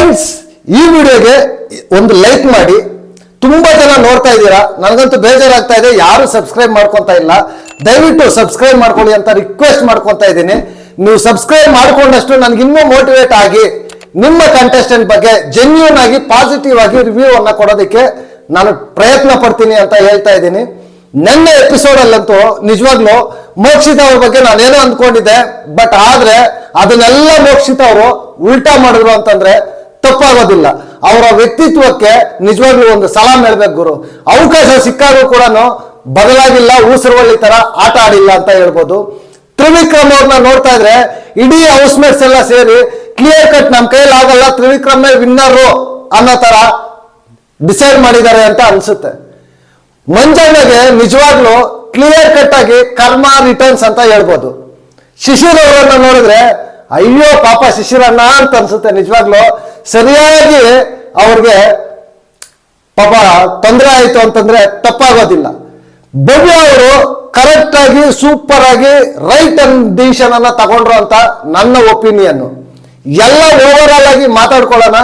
Friends, ಈ ವಿಡಿಯೋಗೆ ಒಂದು ಲೈಕ್ ಮಾಡಿ. ತುಂಬಾ ಜನ ನೋಡ್ತಾ ಇದ್ದೀರಾ, ನನಗಂತೂ ಬೇಜಾರಾಗ್ತಾ ಇದೆ, ಯಾರು ಸಬ್ಸ್ಕ್ರೈಬ್ ಮಾಡ್ಕೊಂತ ಇಲ್ಲ. ದಯವಿಟ್ಟು ಸಬ್ಸ್ಕ್ರೈಬ್ ಮಾಡ್ಕೊಳ್ಳಿ ಅಂತ ರಿಕ್ವೆಸ್ಟ್ ಮಾಡ್ಕೊಂತ ಇದ್ದೀನಿ. ನೀವು ಸಬ್ಸ್ಕ್ರೈಬ್ ಮಾಡ್ಕೊಂಡಷ್ಟು ನನಗೆ ಇನ್ನೂ ಮೋಟಿವೇಟ್ ಆಗಿ ನಿಮ್ಮ ಕಂಟೆಸ್ಟೆಂಟ್ ಬಗ್ಗೆ ಜೆನ್ಯೂನ್ ಆಗಿ ಪಾಸಿಟಿವ್ ಆಗಿ ರಿವ್ಯೂ ಅನ್ನ ಕೊಡೋದಕ್ಕೆ ನಾನು ಪ್ರಯತ್ನ ಪಡ್ತೀನಿ ಅಂತ ಹೇಳ್ತಾ ಇದ್ದೀನಿ. ನನ್ನ ಎಪಿಸೋಡ್ ಅಲ್ಲಂತೂ ನಿಜವಾಗ್ಲೂ ಮೋಕ್ಷಿತ ಅವ್ರ ಬಗ್ಗೆ ನಾನೇನೋ ಅಂದ್ಕೊಂಡಿದ್ದೆ, ಬಟ್ ಆದ್ರೆ ಅದನ್ನೆಲ್ಲ ಮೋಕ್ಷಿತ ಅವರು ಉಲ್ಟಾ ಮಾಡಿದ್ರು ಅಂತಂದ್ರೆ ತಪ್ಪಾಗೋದಿಲ್ಲ. ಅವರ ವ್ಯಕ್ತಿತ್ವಕ್ಕೆ ನಿಜವಾಗ್ಲೂ ಒಂದು ಸಲಾಮ್ ಹೇಳ್ಬೇಕು ಗುರು. ಅವಕಾಶ ಸಿಕ್ಕಾಗೂ ಕೂಡ ಬದಲಾಗಿಲ್ಲ, ಊಸರವಳ್ಳಿ ತರ ಆಟ ಆಡಿಲ್ಲ ಅಂತ ಹೇಳ್ಬೋದು. ತ್ರಿವಿಕ್ರಮ್ ಅವ್ರನ್ನ ನೋಡ್ತಾ ಇದ್ರೆ ಇಡೀ ಹೌಸ್ಮೇಟ್ಸ್ ಎಲ್ಲ ಸೇರಿ ಕ್ಲಿಯರ್ ಕಟ್ ನಮ್ ಕೈಯಲ್ಲಿ ಆಗಲ್ಲ, ತ್ರಿವಿಕ್ರಮೇ ವಿನ್ನರು ಅನ್ನೋ ತರ ಡಿಸೈಡ್ ಮಾಡಿದ್ದಾರೆ ಅಂತ ಅನ್ಸುತ್ತೆ. ಮಂಜಣ್ಣಗೆ ನಿಜವಾಗ್ಲೂ ಕ್ಲಿಯರ್ ಕಟ್ ಆಗಿ ಕರ್ಮ ರಿಟರ್ನ್ಸ್ ಅಂತ ಹೇಳ್ಬೋದು. ಶಿಶಿರ್ ಅವರನ್ನ ನೋಡಿದ್ರೆ ಅಯ್ಯೋ ಪಾಪ ಶಿಶಿರಣ್ಣ ಅಂತ ಅನ್ಸುತ್ತೆ. ನಿಜವಾಗ್ಲೂ ಸರಿಯಾಗಿ ಅವ್ರಿಗೆ ಪಾಪ ತೊಂದರೆ ಆಯ್ತು ಅಂತಂದ್ರೆ ತಪ್ಪಾಗೋದಿಲ್ಲ. ಭವ್ಯ ಅವರು ಕರೆಕ್ಟ್ ಆಗಿ ಸೂಪರ್ ಆಗಿ ರೈಟ್ ಡಿಸಿಷನ್ ಅನ್ನ ತಗೊಂಡ್ರು ಅಂತ ನನ್ನ ಒಪಿನಿಯನ್. ಎಲ್ಲ ಓವರ್ ಆಲ್ ಆಗಿ ಮಾತಾಡ್ಕೊಳ್ಳೋಣ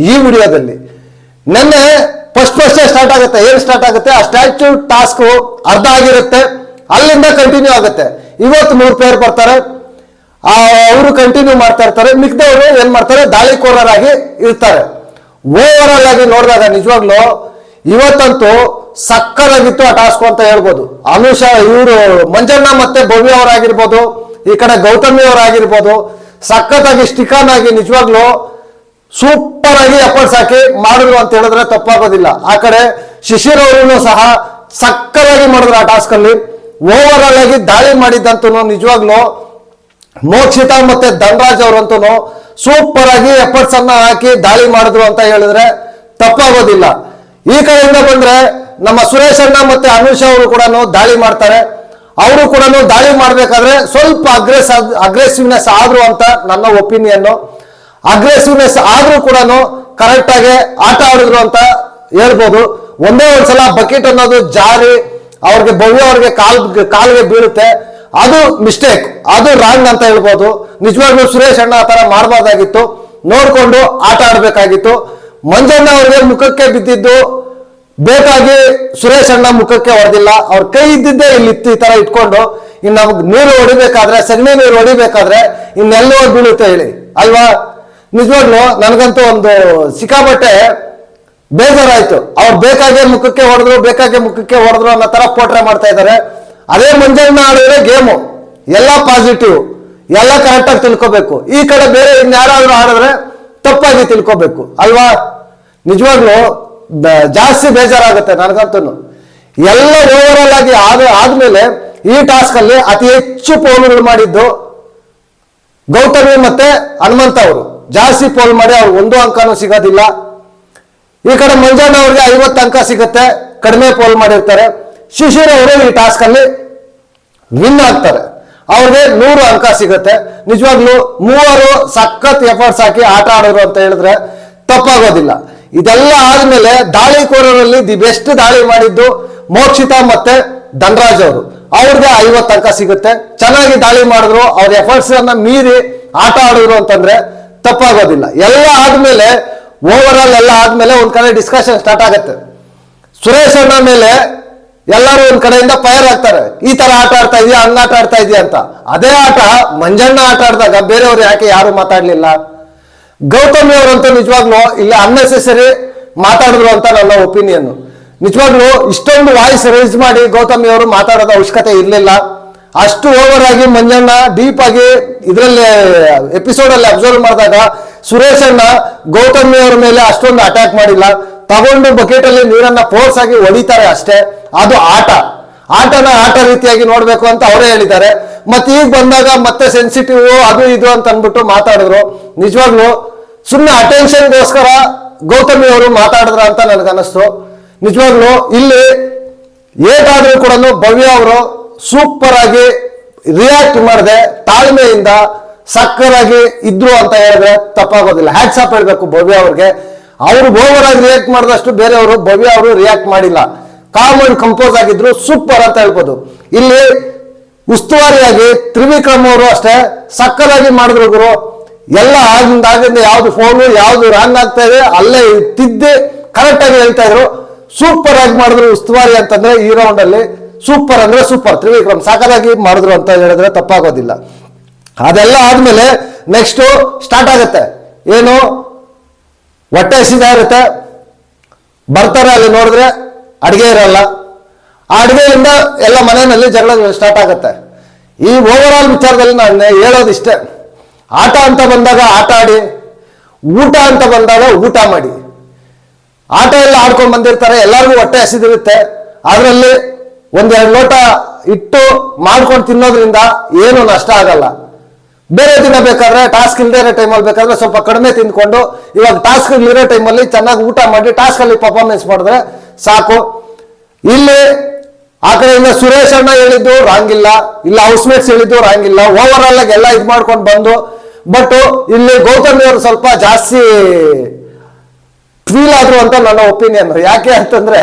ಈ ವಿಡಿಯೋದಲ್ಲಿ. ನಿನ್ನೆ ಫಸ್ಟ್ ಸ್ಟಾರ್ಟ್ ಆಗುತ್ತೆ. ಏನ್ ಸ್ಟಾರ್ಟ್ ಆಗುತ್ತೆ? ಆ ಸ್ಟ್ಯಾಚ್ಯೂ ಟಾಸ್ಕ್ ಅರ್ಧ ಆಗಿರುತ್ತೆ, ಅಲ್ಲಿಂದ ಕಂಟಿನ್ಯೂ ಆಗುತ್ತೆ. ಇವತ್ತು 3 ಪೇರ್ ಬರ್ತಾರೆ, ಅವರು ಕಂಟಿನ್ಯೂ ಮಾಡ್ತಾ ಇರ್ತಾರೆ. ಮಿಕ್ದವರು ಏನ್ ಮಾಡ್ತಾರೆ? ದಾಳಿಕೋರರಾಗಿ ಇರ್ತಾರೆ. ಓವರ್ ಆಲ್ ಆಗಿ ನೋಡಿದಾಗ ನಿಜವಾಗ್ಲೂ ಇವತ್ತಂತೂ ಸಕ್ಕರಾಗಿತ್ತು ಆ ಟಾಸ್ಕ್ ಅಂತ ಹೇಳ್ಬೋದು. ಅನುಷಾ ಇವರು ಮಂಜಣ್ಣ ಮತ್ತೆ ಭವ್ಯ ಅವರಾಗಿರ್ಬೋದು, ಈ ಕಡೆ ಗೌತಮಿ ಅವರಾಗಿರ್ಬೋದು, ಸಖತ್ತಾಗಿ ಸ್ಟಿಕಾನ್ ಆಗಿ ನಿಜವಾಗ್ಲೂ ಸೂಪರ್ ಆಗಿ ಎಫರ್ಟ್ಸ್ ಹಾಕಿ ಮಾಡಿದ್ರು ಅಂತ ಹೇಳಿದ್ರೆ ತಪ್ಪಾಗೋದಿಲ್ಲ. ಆ ಕಡೆ ಶಿಶಿರ್ ಅವರು ಸಹ ಸಕ್ಕರಾಗಿ ಮಾಡಿದ್ರು ಆ ಟಾಸ್ಕ್ ಅಲ್ಲಿ. ಓವರ್ ಆಲ್ ಆಗಿ ದಾಳಿ ಮಾಡಿದ್ದಂತೂ ನಿಜವಾಗ್ಲೂ ಮೋಕ್ಷಿತಾ ಮತ್ತೆ ಧನರಾಜ್ ಅವರಂತೂ ಸೂಪರ್ ಆಗಿ ಎಫರ್ಟ್ಸ್ ಅನ್ನ ಹಾಕಿ ದಾಳಿ ಮಾಡಿದ್ರು ಅಂತ ಹೇಳಿದ್ರೆ ತಪ್ಪಾಗೋದಿಲ್ಲ. ಈ ಕಡೆಯಿಂದ ಬಂದ್ರೆ ನಮ್ಮ ಸುರೇಶ್ ಅಣ್ಣ ಮತ್ತೆ ಅನುಷಾ ಅವರು ಕೂಡ ದಾಳಿ ಮಾಡ್ತಾರೆ. ಅವರು ಕೂಡ ದಾಳಿ ಮಾಡ್ಬೇಕಾದ್ರೆ ಸ್ವಲ್ಪ ಅಗ್ರೆಸಿವ್ನೆಸ್ ಆದ್ರು ಅಂತ ನನ್ನ ಒಪಿನಿಯನ್. ಅಗ್ರೆಸಿವ್ನೆಸ್ ಆದ್ರೂ ಕೂಡ ಕರೆಕ್ಟ್ ಆಗಿ ಆಟ ಆಡಿದ್ರು ಅಂತ ಹೇಳ್ಬೋದು. ಒಂದೇ ಒಂದ್ಸಲ ಬಕೆಟ್ ಅನ್ನೋದು ಜಾರಿ ಅವ್ರಿಗೆ ಭವ್ಯ ಅವ್ರಿಗೆ ಕಾಲ್ಗೆ ಬೀಳುತ್ತೆ, ಅದು ಮಿಸ್ಟೇಕ್, ಅದು ರಾಂಗ್ ಅಂತ ಹೇಳ್ಬೋದು. ನಿಜವಾಗ್ಲೂ ಸುರೇಶ್ ಅಣ್ಣ ಆ ತರ ಮಾಡಬಾರ್ದಾಗಿತ್ತು, ನೋಡ್ಕೊಂಡು ಆಟ ಆಡ್ಬೇಕಾಗಿತ್ತು. ಮಂಜಣ್ಣ ಅವ್ರಿಗೆ ಮುಖಕ್ಕೆ ಬಿದ್ದಿದ್ದು ಬೇಕಾಗಿ ಸುರೇಶ್ ಅಣ್ಣ ಮುಖಕ್ಕೆ ಹೊಡೆದಿಲ್ಲ, ಅವ್ರ ಕೈ ಇದ್ದಿದ್ದೇ ಇಲ್ಲಿ ಈ ತರ ಇಟ್ಕೊಂಡು. ಇನ್ನು ನಮ್ಗೆ ನೀರು ಹೊಡಿಬೇಕಾದ್ರೆ, ಸಗಣಿ ನೀರು ಹೊಡಿಬೇಕಾದ್ರೆ ಇನ್ನೆಲ್ಲೋ ಬೀಳುತ್ತೆ ಹೇಳಿ ಅಲ್ವಾ? ನಿಜವಾಗ್ಲು ನನಗಂತೂ ಒಂದು ಸಿಕ್ಕಾಪಟ್ಟೆ ಬೇಜಾರಾಯ್ತು. ಅವ್ರು ಬೇಕಾಗೆ ಮುಖಕ್ಕೆ ಹೊಡೆದ್ರು ಅನ್ನೋ ತರ ಪೋಟ್ರೆ ಮಾಡ್ತಾ ಇದ್ದಾರೆ. ಅದೇ ಮಂಜಣ್ಣ ಆಡಿದ್ರೆ ಗೇಮು ಎಲ್ಲ ಪಾಸಿಟಿವ್, ಎಲ್ಲ ಕರೆಕ್ಟ್ ಆಗಿ ತಿಳ್ಕೊಬೇಕು. ಈ ಕಡೆ ಬೇರೆ ಇನ್ಯಾರಾದ್ರೂ ಆಡಿದ್ರೆ ತಪ್ಪಾಗಿ ತಿಳ್ಕೊಬೇಕು ಅಲ್ವಾ? ನಿಜವಾಗ್ಲು ಜಾಸ್ತಿ ಬೇಜಾರಾಗುತ್ತೆ ನನಗಂತೂ. ಎಲ್ಲ ಓವರ್ ಆಲ್ ಆಗಿ ಆದ್ಮೇಲೆ ಈ ಟಾಸ್ಕ್ ಅಲ್ಲಿ ಅತಿ ಹೆಚ್ಚು ಪೋಲ್ಗಳು ಮಾಡಿದ್ದು ಗೌತಮಿ ಮತ್ತೆ ಹನುಮಂತ ಅವರು. ಜಾಸ್ತಿ ಪೋಲ್ ಮಾಡಿ ಅವ್ರು 1 ಅಂಕನೂ ಸಿಗೋದಿಲ್ಲ. ಈ ಕಡೆ ಮಂಜಣ್ಣ ಅವ್ರಿಗೆ 50 ಅಂಕ ಸಿಗುತ್ತೆ, ಕಡಿಮೆ ಪೋಲ್ ಮಾಡಿರ್ತಾರೆ. ಶಿಶಿರ್ ಅವರು ಈ ಟಾಸ್ಕ್ ಅಲ್ಲಿ ವಿನ್ ಆಗ್ತಾರೆ, ಅವ್ರಿಗೆ 100 ಅಂಕ ಸಿಗುತ್ತೆ. ನಿಜವಾಗ್ಲೂ ಮೂವರು ಸಖತ್ ಎಫರ್ಟ್ಸ್ ಹಾಕಿ ಆಟ ಆಡೋರು ಅಂತ ಹೇಳಿದ್ರೆ ತಪ್ಪಾಗೋದಿಲ್ಲ. ಇದೆಲ್ಲ ಆದ್ಮೇಲೆ ದಾಳಿಕೋರರಲ್ಲಿ ದಿ ಬೆಸ್ಟ್ ದಾಳಿ ಮಾಡಿದ್ದು ಮೋಕ್ಷಿತಾ ಮತ್ತೆ ಧನರಾಜ್ ಅವರು. ಅವ್ರಿಗೆ 50 ಅಂಕ ಸಿಗುತ್ತೆ. ಚೆನ್ನಾಗಿ ದಾಳಿ ಮಾಡಿದ್ರು, ಅವ್ರ ಎಫರ್ಟ್ಸ್ ಅನ್ನ ಮೀರಿ ಆಟ ಆಡಿದ್ರು ಅಂತಂದ್ರೆ ತಪ್ಪಾಗೋದಿಲ್ಲ. ಎಲ್ಲ ಆದ್ಮೇಲೆ ಓವರ್ ಆಲ್ ಎಲ್ಲ ಆದ್ಮೇಲೆ ಒಂದ್ ಕಡೆ ಡಿಸ್ಕಷನ್ ಸ್ಟಾರ್ಟ್ ಆಗುತ್ತೆ. ಸುರೇಶ್ ಅಣ್ಣ ಮೇಲೆ ಎಲ್ಲರೂ ಒಂದ್ ಕಡೆಯಿಂದ ಫೈರ್ ಆಗ್ತಾರೆ, ಈ ತರ ಆಟ ಆಡ್ತಾ ಇದೀಯಾ, ಹಂಗ ಆಟ ಆಡ್ತಾ ಇದೀಯ ಅಂತ. ಅದೇ ಆಟ ಮಂಜಣ್ಣ ಆಟ ಆಡಿದಾಗ ಬೇರೆಯವ್ರು ಯಾಕೆ ಯಾರು ಮಾತಾಡ್ಲಿಲ್ಲ? ಗೌತಮಿ ಅವರಂತೂ ನಿಜವಾಗ್ಲೂ ಇಲ್ಲಿ ಅನ್ನೆಸೆಸರಿ ಮಾತಾಡಿದ್ರು ಅಂತ ನನ್ನ ಒಪಿನಿಯನ್. ನಿಜವಾಗ್ಲೂ ಇಷ್ಟೊಂದು ವಾಯ್ಸ್ ರೈಸ್ ಮಾಡಿ ಗೌತಮಿ ಅವರು ಮಾತಾಡೋದ ಅವಶ್ಯಕತೆ ಇರಲಿಲ್ಲ. ಅಷ್ಟು ಓವರ್ ಆಗಿ ಮಂಜಣ್ಣ ಡೀಪ್ ಆಗಿ ಇದರಲ್ಲಿ ಎಪಿಸೋಡ್ ಅಲ್ಲಿ ಅಬ್ಸರ್ವ್ ಮಾಡಿದಾಗ ಸುರೇಶ್ ಅಣ್ಣ ಗೌತಮಿ ಅವ್ರ ಮೇಲೆ ಅಷ್ಟೊಂದು ಅಟ್ಯಾಕ್ ಮಾಡಿಲ್ಲ. ತಗೊಂಡು ಬಕೆಟ್ ಅಲ್ಲಿ ನೀರನ್ನ ಫೋರ್ಸ್ ಆಗಿ ಹೊಡಿತಾರೆ ಅಷ್ಟೇ. ಅದು ಆಟನ ಆಟ ರೀತಿಯಾಗಿ ನೋಡ್ಬೇಕು ಅಂತ ಅವರೇ ಹೇಳಿದ್ದಾರೆ. ಮತ್ತೆ ಈಗ ಬಂದಾಗ ಮತ್ತೆ ಸೆನ್ಸಿಟಿವ್ ಅದು ಇದು ಅಂತ ಅನ್ಬಿಟ್ಟು ಮಾತಾಡಿದ್ರು. ನಿಜವಾಗ್ಲು ಸುಮ್ಮನೆ ಅಟೆನ್ಷನ್ಗೋಸ್ಕರ ಗೌತಮಿ ಅವರು ಮಾತಾಡಿದ್ರ ಅಂತ ನನಗನ್ನಿಸ್ತು. ನಿಜವಾಗ್ಲು ಇಲ್ಲಿ ಏಟಾದ್ರೂ ಕೂಡ ಭವ್ಯ ಅವರು ಸೂಪರ್ ಆಗಿ ರಿಯಾಕ್ಟ್ ಮಾಡದೆ ತಾಳ್ಮೆಯಿಂದ ಸಕ್ಕರಾಗಿ ಇದ್ರು ಅಂತ ಹೇಳಿದ್ರೆ ತಪ್ಪಾಗೋದಿಲ್ಲ. ಹ್ಯಾಟ್ಸ್ ಆಫ್ ಹೇಳ್ಬೇಕು ಭವ್ಯ ಅವ್ರಿಗೆ. ಅವರು ಓವರ್ ಆಗಿ ರಿಯಾಕ್ಟ್ ಮಾಡಿದಷ್ಟು ಬೇರೆಯವರು ಭವ್ಯ ಅವರು ರಿಯಾಕ್ಟ್ ಮಾಡಿಲ್ಲ. ಕಾಮ್ ಅಂಡ್ ಕಂಪೋಸ್ ಆಗಿದ್ರು, ಸೂಪರ್ ಅಂತ ಹೇಳ್ಬೋದು. ಇಲ್ಲಿ ಉಸ್ತುವಾರಿಯಾಗಿ ತ್ರಿವಿಕ್ರಮ್ ಅವರು ಅಷ್ಟೇ ಸಕ್ಕರಾಗಿ ಮಾಡಿದ್ರು ಗುರು. ಎಲ್ಲ ಆಗಿಂದ ಯಾವ್ದು ಫೋನು ಯಾವ್ದು ರಾಂಗ್ ಆಗ್ತಾ ಇದೆ ಅಲ್ಲೇ ತಿದ್ದಿ ಕರೆಕ್ಟ್ ಆಗಿ ಹೇಳ್ತಾ ಇದ್ರು. ಸೂಪರ್ ಆಗಿ ಮಾಡಿದ್ರು ಉಸ್ತುವಾರಿ ಅಂತಂದ್ರೆ ಈ ರೌಂಡ್ ಅಲ್ಲಿ ಸೂಪರ್ ಅಂದ್ರೆ ಸೂಪರ್. ತ್ರಿವಿಕ್ರಮ್ ಸಾಕಾಗಿ ಮಾಡಿದ್ರು ಅಂತ ಹೇಳಿದ್ರೆ ತಪ್ಪಾಗೋದಿಲ್ಲ. ಅದೆಲ್ಲ ಆದ್ಮೇಲೆ ನೆಕ್ಸ್ಟ್ ಸ್ಟಾರ್ಟ್ ಆಗುತ್ತೆ. ಏನು ಹೊಟ್ಟೆ ಹಸಿತಾ ಇರುತ್ತೆ, ಬರ್ತಾರೆ, ಅಲ್ಲಿ ನೋಡಿದ್ರೆ ಅಡಿಗೆ ಇರಲ್ಲ. ಆ ಅಡಿಗೆಯಿಂದ ಎಲ್ಲ ಮನೆಯಲ್ಲಿ ಜಗಳ ಸ್ಟಾರ್ಟ್ ಆಗುತ್ತೆ. ಈ ಓವರ್ ಆಲ್ ವಿಚಾರದಲ್ಲಿ ನಾನು ಹೇಳೋದಿಷ್ಟೇ, ಆಟ ಅಂತ ಬಂದಾಗ ಆಟ ಆಡಿ, ಊಟ ಅಂತ ಬಂದಾಗ ಊಟ ಮಾಡಿ. ಆಟ ಎಲ್ಲ ಆಡ್ಕೊಂಡು ಬಂದಿರ್ತಾರೆ, ಎಲ್ಲರಿಗೂ ಹೊಟ್ಟೆ ಹಸಿದಿರುತ್ತೆ. ಅದರಲ್ಲಿ ಒಂದೆರಡು ಲೋಟ ಇಟ್ಟು ಮಾಡ್ಕೊಂಡು ತಿನ್ನೋದ್ರಿಂದ ಏನು ನಷ್ಟ ಆಗಲ್ಲ. ಬೇರೆ ದಿನ ಬೇಕಾದ್ರೆ ಟಾಸ್ಕ್ ಇಲ್ಲದೆ ಇರೋ ಟೈಮಲ್ಲಿ ಬೇಕಾದ್ರೆ ಸ್ವಲ್ಪ ಕಡಿಮೆ ತಿಂದ್ಕೊಂಡು, ಇವಾಗ ಟಾಸ್ಕ್ ಇರೋ ಟೈಮಲ್ಲಿ ಚೆನ್ನಾಗಿ ಊಟ ಮಾಡಿ ಟಾಸ್ಕ್ ಅಲ್ಲಿ ಪರ್ಫಾರ್ಮೆನ್ಸ್ ಮಾಡಿದ್ರೆ ಸಾಕು. ಇಲ್ಲಿ ಆ ಕಡೆಯಿಂದ ಸುರೇಶ್ ಅಣ್ಣ ಹೇಳಿದ್ದು ರಾಂಗ್ ಇಲ್ಲ, ಇಲ್ಲ ಹೌಸ್ಮೇಟ್ಸ್ ಹೇಳಿದ್ದು ರಾಂಗ್ ಇಲ್ಲ, ಓವರ್ ಆಲ್ ಆಗಿ ಎಲ್ಲ ಇದು ಮಾಡ್ಕೊಂಡು ಬಂದು. ಬಟ್ ಇಲ್ಲಿ ಗೌತಮಿ ಅವರು ಸ್ವಲ್ಪ ಜಾಸ್ತಿ ಫೀಲ್ ಆದ್ರು ಅಂತ ನನ್ನ ಒಪಿನಿಯನ್. ಯಾಕೆ ಅಂತಂದ್ರೆ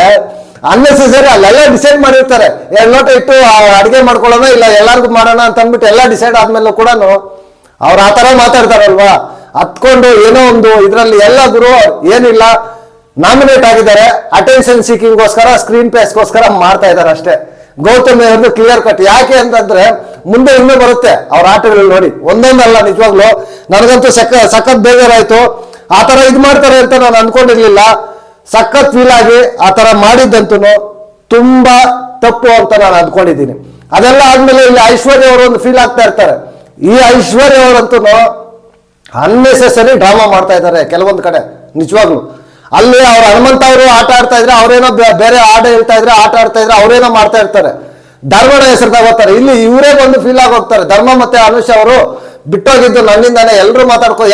ಅನ್ನೆಸೆಸರಿ ಅಲ್ಲೆಲ್ಲ ಡಿಸೈಡ್ ಮಾಡಿರ್ತಾರೆ, 2 ಲೋಟ ಇಟ್ಟು ಅಡಿಗೆ ಮಾಡ್ಕೊಳ್ಳೋಣ ಇಲ್ಲ ಎಲ್ಲರಿಗೂ ಮಾಡೋಣ ಅಂತ ಅಂದ್ಬಿಟ್ಟು ಎಲ್ಲ ಡಿಸೈಡ್ ಆದ್ಮೇಲೆ ಕೂಡ ಅವ್ರು ಆ ತರ ಮಾತಾಡ್ತಾರಲ್ವಾ, ಹತ್ಕೊಂಡು ಏನೋ ಒಂದು ಇದ್ರಲ್ಲಿ ಎಲ್ಲ ಗುರು ಏನಿಲ್ಲ, ನಾಮಿನೇಟ್ ಆಗಿದ್ದಾರೆ, ಅಟೆನ್ಷನ್ ಸೀಕಿಂಗ್ಗೋಸ್ಕರ ಸ್ಕ್ರೀನ್ ಪ್ಲೇಸ್ಗೋಸ್ಕರ ಮಾಡ್ತಾ ಇದ್ದಾರೆ ಅಷ್ಟೇ. ಗೌತಮಿ ಅವ್ರದ್ದು ಕ್ಲಿಯರ್ ಕಟ್. ಯಾಕೆ ಅಂತಂದ್ರೆ ಮುಂದೆ ಇನ್ನೂ ಬರುತ್ತೆ ಅವ್ರ ಆಟಗಳು ನೋಡಿ, ಒಂದೊಂದಲ್ಲ. ನಿಜವಾಗ್ಲು ನನಗಂತೂ ಸಖತ್ ಬೇಜಾರಾಯ್ತು. ಆ ತರ ಇದು ಮಾಡ್ತಾರೆ ಅಂತ ನಾನು ಅನ್ಕೊಂಡಿರ್ಲಿಲ್ಲ. ಸಖತ್ ಫೀಲ್ ಆಗಿ ಆ ತರ ಮಾಡಿದ್ದಂತೂ ತುಂಬಾ ತಪ್ಪು ಅಂತ ನಾನು ಅಂದ್ಕೊಂಡಿದ್ದೀನಿ. ಅದೆಲ್ಲ ಆದ್ಮೇಲೆ ಇಲ್ಲಿ ಐಶ್ವರ್ಯ ಅವರು ಒಂದು ಫೀಲ್ ಆಗ್ತಾ ಇರ್ತಾರೆ. ಈ ಐಶ್ವರ್ಯ ಅವರಂತೂ ಅನ್ನೆಸೆಸರಿ ಡ್ರಾಮಾ ಮಾಡ್ತಾ ಇದ್ದಾರೆ ಕೆಲವೊಂದು ಕಡೆ. ನಿಜವಾಗ್ಲು ಅಲ್ಲಿ ಅವ್ರ ಹನುಮಂತ ಅವರು ಆಟ ಆಡ್ತಾ ಇದ್ರೆ ಅವ್ರೇನೋ ಬೇರೆ ಹಾಡು ಹೇಳ್ತಾ ಇದ್ರೆ ಆಟ ಆಡ್ತಾ ಇದ್ರೆ ಅವ್ರೇನೋ ಮಾಡ್ತಾ ಇರ್ತಾರೆ, ಧರ್ಮನ ಹೆಸರು ತಗೋತಾರೆ. ಇಲ್ಲಿ ಇವರೇ ಬಂದು ಫೀಲ್ ಆಗಿ ಹೋಗ್ತಾರೆ. ಧರ್ಮ ಮತ್ತೆ ಅನುಷ್ ಅವರು ಬಿಟ್ಟೋಗಿದ್ದು ನನ್ನಿಂದಾನೆ. ಎಲ್ಲರೂ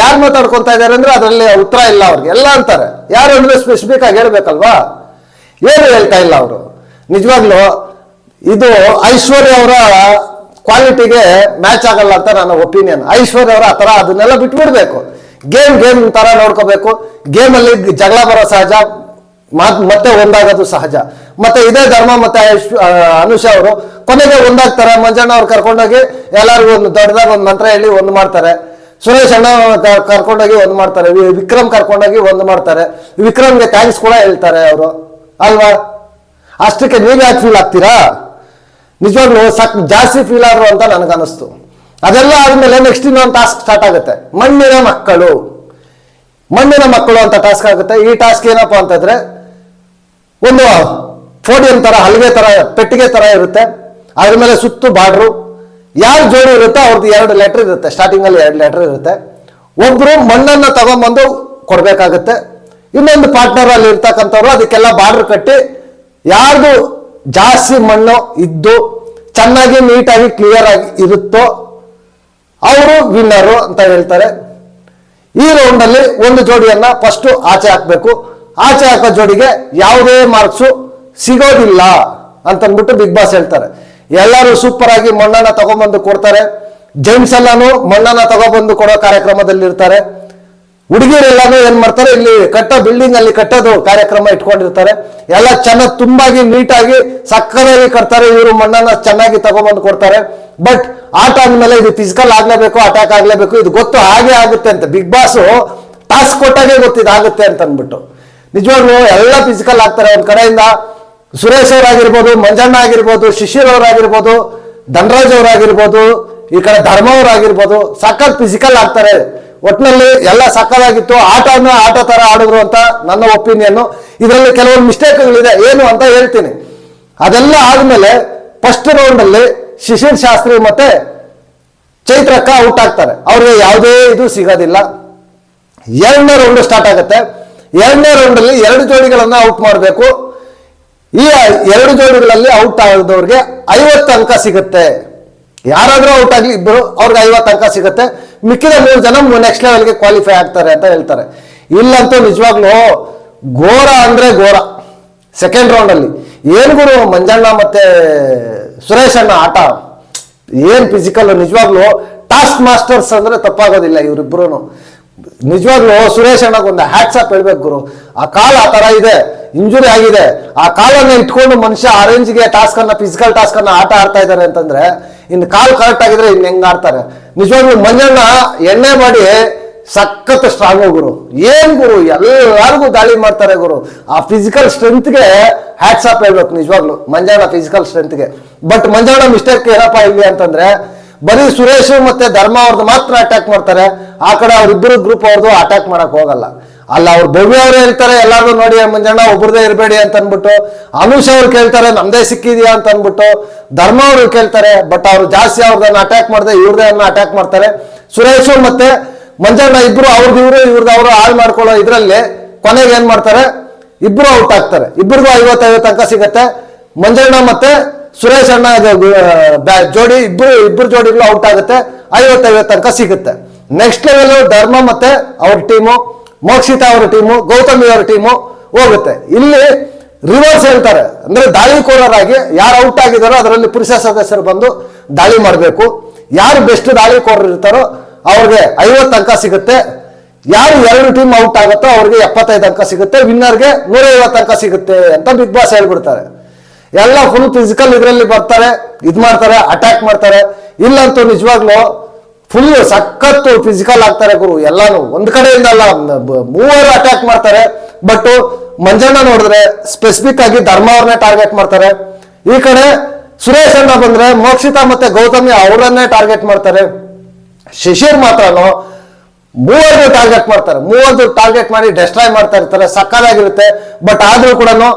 ಯಾರು ಮಾತಾಡ್ಕೊಂತ ಇದಾರೆ ಅಂದ್ರೆ ಅದರಲ್ಲಿ ಉತ್ತರ ಇಲ್ಲ ಅವ್ರಿಗೆ. ಎಲ್ಲ ಅಂತಾರೆ, ಯಾರು ಅಂದ್ರೆ ಸ್ಪೆಸಿಫಿಕ್ ಆಗಿ ಹೇಳ್ಬೇಕಲ್ವಾ, ಏನು ಹೇಳ್ತಾ ಇಲ್ಲ ಅವರು. ನಿಜವಾಗ್ಲು ಇದು ಐಶ್ವರ್ಯ ಅವರ ಕ್ವಾಲಿಟಿಗೆ ಮ್ಯಾಚ್ ಆಗಲ್ಲ ಅಂತ ನನ್ನ ಒಪಿನಿಯನ್. ಐಶ್ವರ್ಯ ಅವರ ಆ ತರ ಅದನ್ನೆಲ್ಲ ಬಿಟ್ಬಿಡ್ಬೇಕು. ಗೇಮ್ ತರ ನೋಡ್ಕೋಬೇಕು. ಗೇಮ್ ಅಲ್ಲಿ ಜಗಳ ಬರೋ ಸಹಜ, ಮತ್ತೆ ಒಂದಾಗೋದು ಸಹಜ. ಮತ್ತೆ ಇದೇ ಧರ್ಮ ಮತ್ತೆ ಅನುಷ ಅವರು ಕೊನೆಗೆ ಒಂದಾಗ್ತಾರೆ. ಮಂಜಣ್ಣ ಅವ್ರು ಕರ್ಕೊಂಡೋಗಿ ಎಲ್ಲರಿಗೂ ಒಂದು ದೊಡ್ಡದಾಗ ಒಂದು ಮಂತ್ರ ಹೇಳಿ ಒಂದು ಮಾಡ್ತಾರೆ. ಸುರೇಶ್ ಅಣ್ಣ ಕರ್ಕೊಂಡೋಗಿ ಒಂದು ಮಾಡ್ತಾರೆ. ವಿಕ್ರಮ್ ಕರ್ಕೊಂಡೋಗಿ ಒಂದು ಮಾಡ್ತಾರೆ. ವಿಕ್ರಮ್ಗೆ ಥ್ಯಾಂಕ್ಸ್ ಕೂಡ ಹೇಳ್ತಾರೆ ಅವರು, ಅಲ್ವಾ? ಅಷ್ಟಕ್ಕೆ ನೀವು ಯಾಕೆ ಫೀಲ್ ಆಗ್ತೀರಾ? ನಿಜವಾಗ್ಲೂ ಜಾಸ್ತಿ ಫೀಲ್ ಆದ್ರು ಅಂತ ನನಗನ್ನಿಸ್ತು. ಅದೆಲ್ಲ ಆದ್ಮೇಲೆ ನೆಕ್ಸ್ಟ್ ಇನ್ನೊಂದು ಟಾಸ್ಕ್ ಸ್ಟಾರ್ಟ್ ಆಗುತ್ತೆ. ಮಣ್ಣಿನ ಮಕ್ಕಳು ಅಂತ ಟಾಸ್ಕ್ ಆಗುತ್ತೆ. ಈ ಟಾಸ್ಕ್ ಏನಪ್ಪಾ ಅಂತಂದ್ರೆ ಒಂದು ಫೋಡಿಯಂ ತರ, ಹಲ್ಗೆ ತರ, ಪೆಟ್ಟಿಗೆ ತರ ಇರುತ್ತೆ. ಅದ್ರ ಮೇಲೆ ಸುತ್ತು ಬಾರ್ಡ್ರು. ಯಾರು ಜೋಡಿ ಇರುತ್ತೆ ಅವ್ರದ್ದು 2 ಲೆಟರ್ ಇರುತ್ತೆ. ಸ್ಟಾರ್ಟಿಂಗ್ ಅಲ್ಲಿ 2 ಲೆಟರ್ ಇರುತ್ತೆ. ಒಬ್ರು ಮಣ್ಣನ್ನ ತಗೊಂಡ್ಬಂದು ಕೊಡ್ಬೇಕಾಗತ್ತೆ. ಇನ್ನೊಂದು ಪಾರ್ಟ್ನರ್ ಅಲ್ಲಿ ಇರ್ತಕ್ಕಂಥವ್ರು ಅದಕ್ಕೆಲ್ಲ ಬಾರ್ಡರ್ ಕಟ್ಟಿ ಯಾರ್ದು ಜಾಸ್ತಿ ಮಣ್ಣು ಇದ್ದು ಚೆನ್ನಾಗಿ ನೀಟಾಗಿ ಕ್ಲಿಯರ್ ಆಗಿ ಇರುತ್ತೋ ಅವರು ವಿನ್ನರು ಅಂತ ಹೇಳ್ತಾರೆ. ಈ ರೌಂಡ್ ಅಲ್ಲಿ ಒಂದು ಜೋಡಿಯನ್ನ ಫಸ್ಟ್ ಆಚೆ ಹಾಕ್ಬೇಕು. ಆಚೆ ಹಾಕೋ ಜೋಡಿಗೆ ಯಾವುದೇ ಮಾರ್ಕ್ಸು ಸಿಗೋದಿಲ್ಲ ಅಂತಂದ್ಬಿಟ್ಟು ಬಿಗ್ ಬಾಸ್ ಹೇಳ್ತಾರೆ. ಎಲ್ಲರೂ ಸೂಪರ್ ಆಗಿ ಮಣ್ಣನ್ನ ತಗೊಂಡ್ಬಂದು ಕೊಡ್ತಾರೆ. ಜೆಂಟ್ಸ್ ಎಲ್ಲಾನು ಮಣ್ಣನ್ನ ತಗೊಬಂದು ಕೊಡೋ ಕಾರ್ಯಕ್ರಮದಲ್ಲಿ ಇರ್ತಾರೆ. ಹುಡುಗಿರೆಲ್ಲಾನು ಏನ್ ಮಾಡ್ತಾರೆ, ಇಲ್ಲಿ ಬಿಲ್ಡಿಂಗ್ ಅಲ್ಲಿ ಕಟ್ಟೋದು ಕಾರ್ಯಕ್ರಮ ಇಟ್ಕೊಂಡಿರ್ತಾರೆ. ಎಲ್ಲ ಚೆನ್ನಾಗಿ ತುಂಬಾಗಿ ನೀಟಾಗಿ ಸಕ್ಕದಾಗಿ ಕಟ್ತಾರೆ. ಇವರು ಮಣ್ಣನ್ನ ಚೆನ್ನಾಗಿ ತಗೊಂಡ್ಬಂದು ಕೊಡ್ತಾರೆ. ಬಟ್ ಆಟ ಅಂದ್ಮೇಲೆ ಇದು ಫಿಸಿಕಲ್ ಆಗ್ಲೇಬೇಕು, ಅಟ್ಯಾಕ್ ಆಗ್ಲೇಬೇಕು, ಇದು ಗೊತ್ತು ಹಾಗೆ ಆಗುತ್ತೆ ಅಂತ ಬಿಗ್ ಬಾಸ್ ಟಾಸ್ಕ್ ಕೊಟ್ಟಾಗೆ ಗೊತ್ತಿದಾಗುತ್ತೆ ಅಂತ ಅಂದ್ಬಿಟ್ಟು. ನಿಜವಾಗ್ಲೂ ಎಲ್ಲ ಫಿಸಿಕಲ್ ಆಗ್ತಾರೆ. ಒಂದ್ ಕಡೆಯಿಂದ ಸುರೇಶ್ ಅವರಾಗಿರ್ಬೋದು, ಮಂಜಣ್ಣ ಆಗಿರ್ಬೋದು, ಶಿಶಿರ್ ಅವರಾಗಿರ್ಬೋದು, ಧನರಾಜ್ ಅವರಾಗಿರ್ಬೋದು, ಈ ಕಡೆ ಧರ್ಮ ಅವರಾಗಿರ್ಬೋದು, ಸಖತ್ ಫಿಸಿಕಲ್ ಆಗ್ತಾರೆ. ಒಟ್ಟಿನಲ್ಲಿ ಎಲ್ಲ ಸಕ್ಕದಾಗಿತ್ತು. ಆಟ ತರ ಆಡಿದ್ರು ಅಂತ ನನ್ನ ಒಪಿನಿಯನ್. ಇದರಲ್ಲಿ ಕೆಲವೊಂದು ಮಿಸ್ಟೇಕ್ಗಳಿದೆ, ಏನು ಅಂತ ಹೇಳ್ತೀನಿ. ಅದೆಲ್ಲ ಆದ್ಮೇಲೆ ಫಸ್ಟ್ ರೌಂಡ್ ಅಲ್ಲಿ ಶಿಶಿರ್ ಶಾಸ್ತ್ರಿ ಮತ್ತೆ ಚೈತ್ರಕ್ಕ ಔಟ್ ಆಗ್ತಾರೆ. ಅವ್ರಿಗೆ ಯಾವುದೇ ಇದು ಸಿಗೋದಿಲ್ಲ. 2ನೇ ರೌಂಡ್ ಸ್ಟಾರ್ಟ್ ಆಗುತ್ತೆ. 2ನೇ ರೌಂಡ್ ಅಲ್ಲಿ 2 ಜೋಡಿಗಳನ್ನ ಔಟ್ ಮಾಡಬೇಕು. ಈ 2 ಜೋಡಿಗಳಲ್ಲಿ ಔಟ್ ಆದವ್ರಿಗೆ 50 ಅಂಕ ಸಿಗುತ್ತೆ. ಯಾರಾದ್ರೂ ಔಟ್ ಆಗ್ಲಿ ಇಬ್ಬರು, ಅವ್ರಿಗೆ 50 ಅಂಕ ಸಿಗುತ್ತೆ. ಮಿಕ್ಕಿದ 3 ಜನ ನೆಕ್ಸ್ಟ್ ಲೆವೆಲ್ಗೆ ಕ್ವಾಲಿಫೈ ಆಗ್ತಾರೆ ಅಂತ ಹೇಳ್ತಾರೆ. ಇಲ್ಲಂತೂ ನಿಜವಾಗ್ಲೂ ಘೋರ ಅಂದ್ರೆ ಘೋರ. ಸೆಕೆಂಡ್ ರೌಂಡ್ ಅಲ್ಲಿ ಏನ್ ಗುರು ಮಂಜಣ್ಣ ಮತ್ತೆ ಸುರೇಶ್ ಅಣ್ಣ ಆಟ ಏನ್ ಫಿಸಿಕಲ್. ನಿಜವಾಗ್ಲೂ ಟಾಸ್ಕ್ ಮಾಸ್ಟರ್ಸ್ ಅಂದ್ರೆ ತಪ್ಪಾಗೋದಿಲ್ಲ ಇವರಿಬ್ರು. ನಿಜವಾಗ್ಲೂ ಸುರೇಶ್ ಅಣ್ಣಗೆ ಒಂದು ಹ್ಯಾಟ್ಸ್ ಆಫ್ ಹೇಳ್ಬೇಕು ಗುರು. ಆ ಕಾಲ್ ಆ ತರ ಇದೆ, ಇಂಜುರಿ ಆಗಿದೆ. ಆ ಕಾಲನ್ನ ಇಟ್ಕೊಂಡು ಮನುಷ್ಯ ಆರೆಂಜ್ಗೆ ಟಾಸ್ಕ್ ಅನ್ನ, ಫಿಸಿಕಲ್ ಟಾಸ್ಕ್ ಅನ್ನ ಆಟ ಆಡ್ತಾ ಇದ್ದಾರೆ ಅಂತಂದ್ರೆ ಇನ್ನು ಕಾಲ್ ಕರೆಕ್ಟ್ ಆಗಿದ್ರೆ ಇನ್ನು ಹೆಂಗ್ ಆಡ್ತಾರೆ. ನಿಜವಾಗ್ಲೂ ಮಂಜಣ್ಣ ಎಣ್ಣೆ ಮಾಡಿ ಸಖತ್ ಸ್ಟ್ರಾಂಗ್ ಗುರು. ಏನ್ ಗುರು, ಎಲ್ಲರಿಗೂ ದಾಳಿ ಮಾಡ್ತಾರೆ ಗುರು. ಆ ಫಿಸಿಕಲ್ ಸ್ಟ್ರೆಂತ್ಗೆ ಹ್ಯಾಟ್ಸ್ ಆಫ್ ಹೇಳ್ಬೇಕು ನಿಜವಾಗ್ಲು ಮಂಜಣ್ಣ ಫಿಸಿಕಲ್ ಸ್ಟ್ರೆಂತ್ಗೆ. ಬಟ್ ಮಂಜಣ್ಣ ಮಿಸ್ಟೇಕ್ ಏನಪ್ಪ ಇಲ್ಲಿ ಅಂತಂದ್ರೆ, ಬರೀ ಸುರೇಶ್ ಮತ್ತೆ ಧರ್ಮ ಅವ್ರದ್ದು ಮಾತ್ರ ಅಟ್ಯಾಕ್ ಮಾಡ್ತಾರೆ, ಆ ಕಡೆ ಅವ್ರಿಬ್ಬರು ಗ್ರೂಪ್ ಅವ್ರದ್ದು ಅಟ್ಯಾಕ್ ಮಾಡಕ್ ಹೋಗಲ್ಲ. ಅಲ್ಲ ಅವ್ರು ಭವ್ಯ ಅವ್ರು ಹೇಳ್ತಾರೆ ಎಲ್ಲಾರು ನೋಡಿ ಮಂಜಣ್ಣ ಒಬ್ರದೇ ಇರಬೇಡಿ ಅಂತ ಅನ್ಬಿಟ್ಟು, ಅನುಷ್ ಅವ್ರು ಕೇಳ್ತಾರೆ ನಮ್ದೇ ಸಿಕ್ಕಿದ್ಯಾ ಅಂತ ಅನ್ಬಿಟ್ಟು, ಧರ್ಮ ಅವರು ಕೇಳ್ತಾರೆ. ಬಟ್ ಅವ್ರು ಜಾಸ್ತಿ ಅವ್ರದನ್ನ ಅಟ್ಯಾಕ್ ಮಾಡದೆ ಇವ್ರದನ್ನ ಅಟ್ಯಾಕ್ ಮಾಡ್ತಾರೆ. ಸುರೇಶ್ ಮತ್ತೆ ಮಂಜಣ್ಣ ಇಬ್ರು ಇವ್ರದ್ದು ಅವರು ಹಾಳು ಮಾಡ್ಕೊಳ್ಳೋ ಇದ್ರಲ್ಲಿ ಕೊನೆಗೆ ಏನ್ ಮಾಡ್ತಾರೆ, ಇಬ್ರು ಔಟ್ ಆಗ್ತಾರೆ. ಇಬ್ಬರಿಗೂ 50-50 ಅಂಕ ಸಿಗತ್ತೆ. ಮಂಜಣ್ಣ ಮತ್ತೆ ಸುರೇಶ್ ಅಣ್ಣ ಜೋಡಿ ಇಬ್ರು ಜೋಡಿಗಳು ಔಟ್ ಆಗುತ್ತೆ, 50-50 ಅಂಕ ಸಿಗುತ್ತೆ. ನೆಕ್ಸ್ಟ್ ಲೆವೆಲ್ ಧರ್ಮ ಮತ್ತೆ ಅವ್ರ ಟೀಮು, ಮೋಕ್ಷಿತಾ ಅವರ ಟೀಮು, ಗೌತಮಿ ಅವರ ಟೀಮು ಹೋಗುತ್ತೆ. ಇಲ್ಲಿ ರಿವರ್ಸ್ ಹೇಳ್ತಾರೆ, ಅಂದ್ರೆ ದಾಳಿಕೋರರಾಗಿ ಯಾರು ಔಟ್ ಆಗಿದಾರೋ ಅದರಲ್ಲಿ ಪುರುಷ ಸದಸ್ಯರು ಬಂದು ದಾಳಿ ಮಾಡಬೇಕು. ಯಾರು ಬೆಸ್ಟ್ ದಾಳಿಕೋರರು ಇರ್ತಾರೋ ಅವ್ರಿಗೆ 50 ಅಂಕ ಸಿಗುತ್ತೆ. ಯಾರು 2 ಟೀಮ್ ಔಟ್ ಆಗುತ್ತೋ ಅವ್ರಿಗೆ 75 ಅಂಕ ಸಿಗುತ್ತೆ. ವಿನ್ನರ್ಗೆ 150 ಅಂಕ ಸಿಗುತ್ತೆ ಅಂತ ಬಿಗ್ ಬಾಸ್ ಹೇಳ್ಬಿಡ್ತಾರೆ. ಎಲ್ಲ ಫುಲ್ ಫಿಸಿಕಲ್ ಇದರಲ್ಲಿ ಬರ್ತಾರೆ, ಮಾಡ್ತಾರೆ, ಅಟ್ಯಾಕ್ ಮಾಡ್ತಾರೆ. ಇಲ್ಲಂತೂ ನಿಜವಾಗ್ಲೂ ಫುಲ್ ಸಖತ್ತು ಫಿಸಿಕಲ್ ಆಗ್ತಾರೆ ಗುರು. ಎಲ್ಲಾನು ಒಂದ್ ಕಡೆಯಿಂದ ಅಲ್ಲ, ಮೂವರು ಅಟ್ಯಾಕ್ ಮಾಡ್ತಾರೆ. ಬಟ್ ಮಂಜಣ್ಣ ನೋಡಿದ್ರೆ ಸ್ಪೆಸಿಫಿಕ್ ಆಗಿ ಧರ್ಮ ಅವ್ರನ್ನೇ ಟಾರ್ಗೆಟ್ ಮಾಡ್ತಾರೆ. ಈ ಕಡೆ ಸುರೇಶ್ ಅಣ್ಣ ಬಂದ್ರೆ ಮೋಕ್ಷಿತಾ ಮತ್ತೆ ಗೌತಮಿ ಅವರನ್ನೇ ಟಾರ್ಗೆಟ್ ಮಾಡ್ತಾರೆ. ಶಿಶಿರ್ ಮಾತ್ರನು ಮೂವರ್ದು ಟಾರ್ಗೆಟ್ ಮಾಡ್ತಾರೆ. ಮೂವರ್ದು ಟಾರ್ಗೆಟ್ ಮಾಡಿ ಡೆಸ್ಟ್ರಾಯ್ ಮಾಡ್ತಾ ಇರ್ತಾರೆ, ಸಕ್ಕದಾಗಿರುತ್ತೆ. ಬಟ್ ಆದ್ರೂ ಕೂಡ